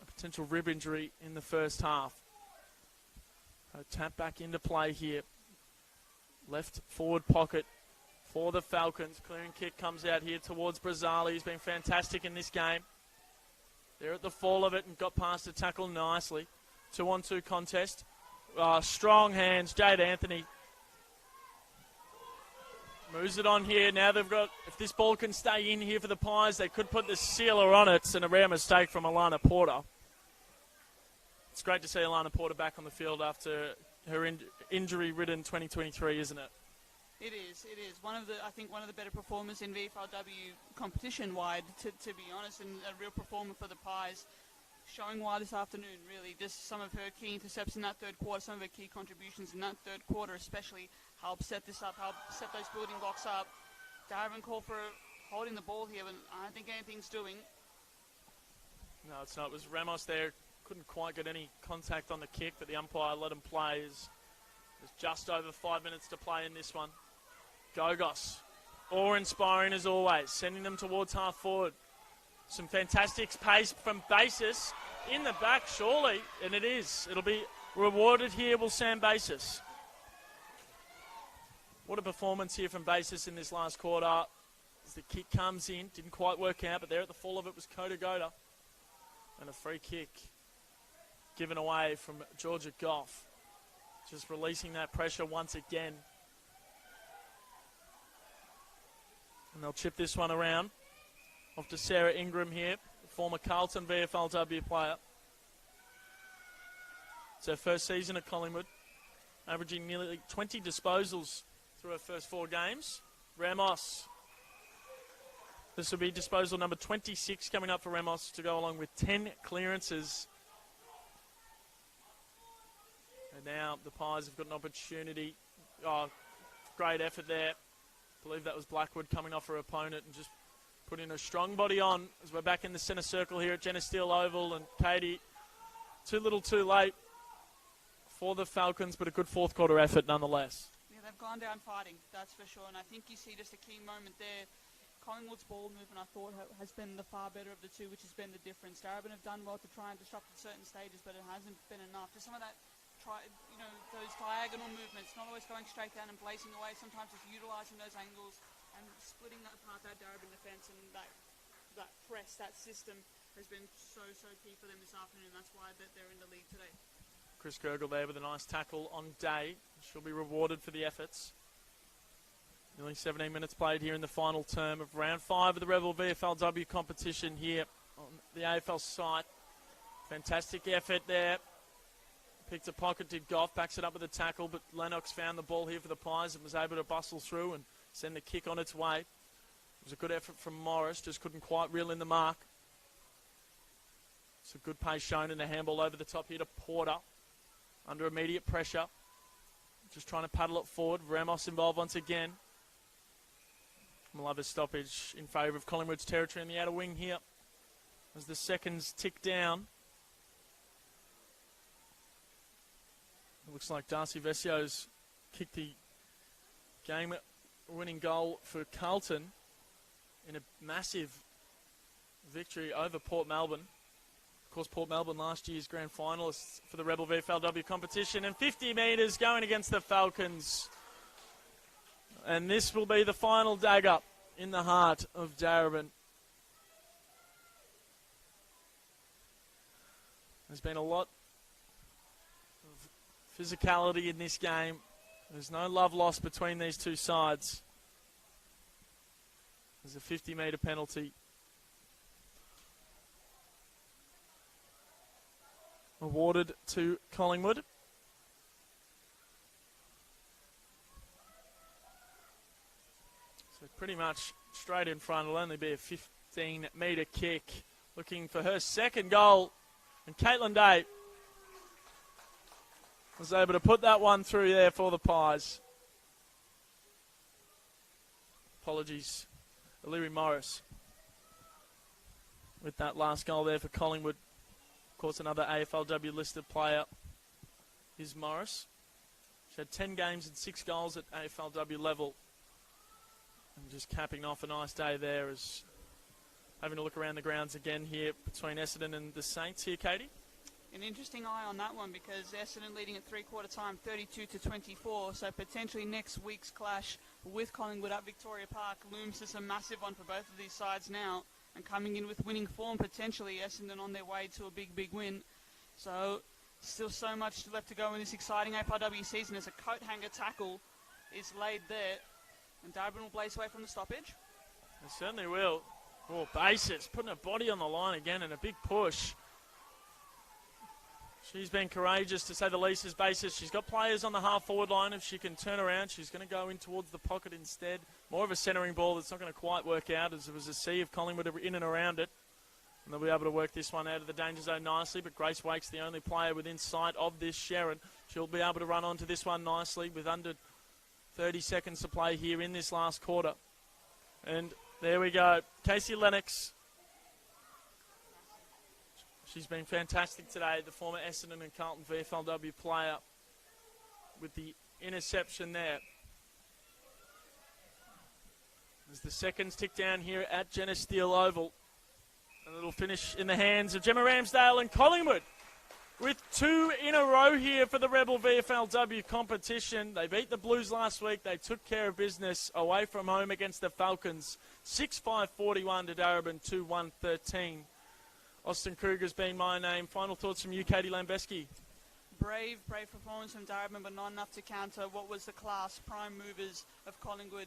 a potential rib injury in the first half. A tap back into play here. Left forward pocket for the Falcons. Clearing kick comes out here towards Brazzali. He's been fantastic in this game. They're at the fall of it and got past the tackle nicely. 2-on-2 contest. Strong hands. Jade Anthony moves it on here. Now they've got, if this ball can stay in here for the Pies, they could put the sealer on it. It's a rare mistake from Alana Porter. It's great to see Alana Porter back on the field after her injury-ridden 2023, isn't it? It is. I think one of the better performers in VFLW competition-wide, to be honest, and a real performer for the Pies. Showing why this afternoon, really. Just some of her key intercepts in that third quarter, some of her key contributions in that third quarter especially, help set this up, help set those building blocks up. Darebin called for holding the ball here, but I don't think anything's doing. No, it's not. It was Ramos there. Couldn't quite get any contact on the kick, but the umpire let him play. There's just over 5 minutes to play in this one. Gogos, awe-inspiring as always, sending them towards half forward. Some fantastic pace from Basis in the back, surely, and it is. It'll be rewarded here, will Sam Basis. What a performance here from Basis in this last quarter. As the kick comes in, didn't quite work out, but there at the fall of it was Kota Goda. And a free kick given away from Georgia Goff. Just releasing that pressure once again. And they'll chip this one around. Off to Sarah Ingram here, former Carlton VFLW player. It's her first season at Collingwood, averaging nearly 20 disposals through her first 4 games. Ramos. This will be disposal number 26 coming up for Ramos to go along with 10 clearances. And now the Pies have got an opportunity. Great effort there. I believe that was Blackwood coming off her opponent and just putting a strong body on as we're back in the centre circle here at Jenna Steele Oval. And Katie, too little too late for the Falcons, but a good fourth quarter effort nonetheless. Yeah, they've gone down fighting, that's for sure. And I think you see just a key moment there. Collingwood's ball movement, I thought, has been the far better of the two, which has been the difference. Darebin have done well to try and disrupt at certain stages, but it hasn't been enough. Just some of that, those diagonal movements, not always going straight down and blazing away. Sometimes just utilising those angles and splitting that apart, that Darebin defence, and that press, that system has been so key for them this afternoon. That's why they're in the lead today. Chris Gergel there with a nice tackle on Day. She'll be rewarded for the efforts. Nearly 17 minutes played here in the final term of round 5 of the Rebel VFLW competition here on the AFL site. Fantastic effort there. Picked a pocket, did Goff, backs it up with a tackle, but Lennox found the ball here for the Pies and was able to bustle through and send the kick on its way. It was a good effort from Morris, just couldn't quite reel in the mark. It's a good pace shown and a handball over the top here to Porter. Under immediate pressure. Just trying to paddle it forward. Ramos involved once again. We'll have a stoppage in favour of Collingwood's territory in the outer wing here as the seconds tick down. It looks like Darcy Vessio's kicked the game-winning goal for Carlton in a massive victory over Port Melbourne. Of course, Port Melbourne last year's grand finalists for the Rebel VFLW competition. And 50 metres going against the Falcons. And this will be the final dagger in the heart of Darebin. There's been a lot of physicality in this game. There's no love lost between these two sides. There's a 50-metre penalty. awarded to Collingwood. So pretty much straight in front. It'll only be a 15-metre kick. Looking for her second goal. And Caitlin Day was able to put that one through there for the Pies. Apologies, Illyri Morris with that last goal there for Collingwood. Of course, another AFLW listed player is Morris. She had 10 games and 6 goals at AFLW level. And just capping off a nice day there as having a look around the grounds again here between Essendon and the Saints here, Katie. An interesting eye on that one because Essendon leading at three-quarter time 32-24, so potentially next week's clash with Collingwood at Victoria Park looms as a massive one for both of these sides now, and coming in with winning form potentially, Essendon on their way to a big win. So still so much left to go in this exciting AFLW season as a coat hanger tackle is laid there, and Darebin will blaze away from the stoppage. It certainly will. Oh, basis, putting her body on the line again and a big push. She's been courageous, to say the least, as basis. She's got players on the half-forward line. If she can turn around, she's going to go in towards the pocket instead. More of a centering ball that's not going to quite work out, as there was a sea of Collingwood in and around it. And they'll be able to work this one out of the danger zone nicely, but Grace Wake's the only player within sight of this Sharon. She'll be able to run onto this one nicely with under 30 seconds to play here in this last quarter. And there we go. Casey Lennox. She's been fantastic today, the former Essendon and Carlton VFLW player, with the interception there. As the seconds tick down here at Jenna Steele Oval. And it'll finish in the hands of Gemma Ramsdale and Collingwood with 2 in a row here for the Rebel VFLW competition. They beat the Blues last week. They took care of business away from home against the Falcons. 6-5-41 to Darebin, 2-1-13. Austin Kruger's been my name. Final thoughts from you, Katie Lambeski. Brave performance from Darebin, but not enough to counter what was the class prime movers of Collingwood.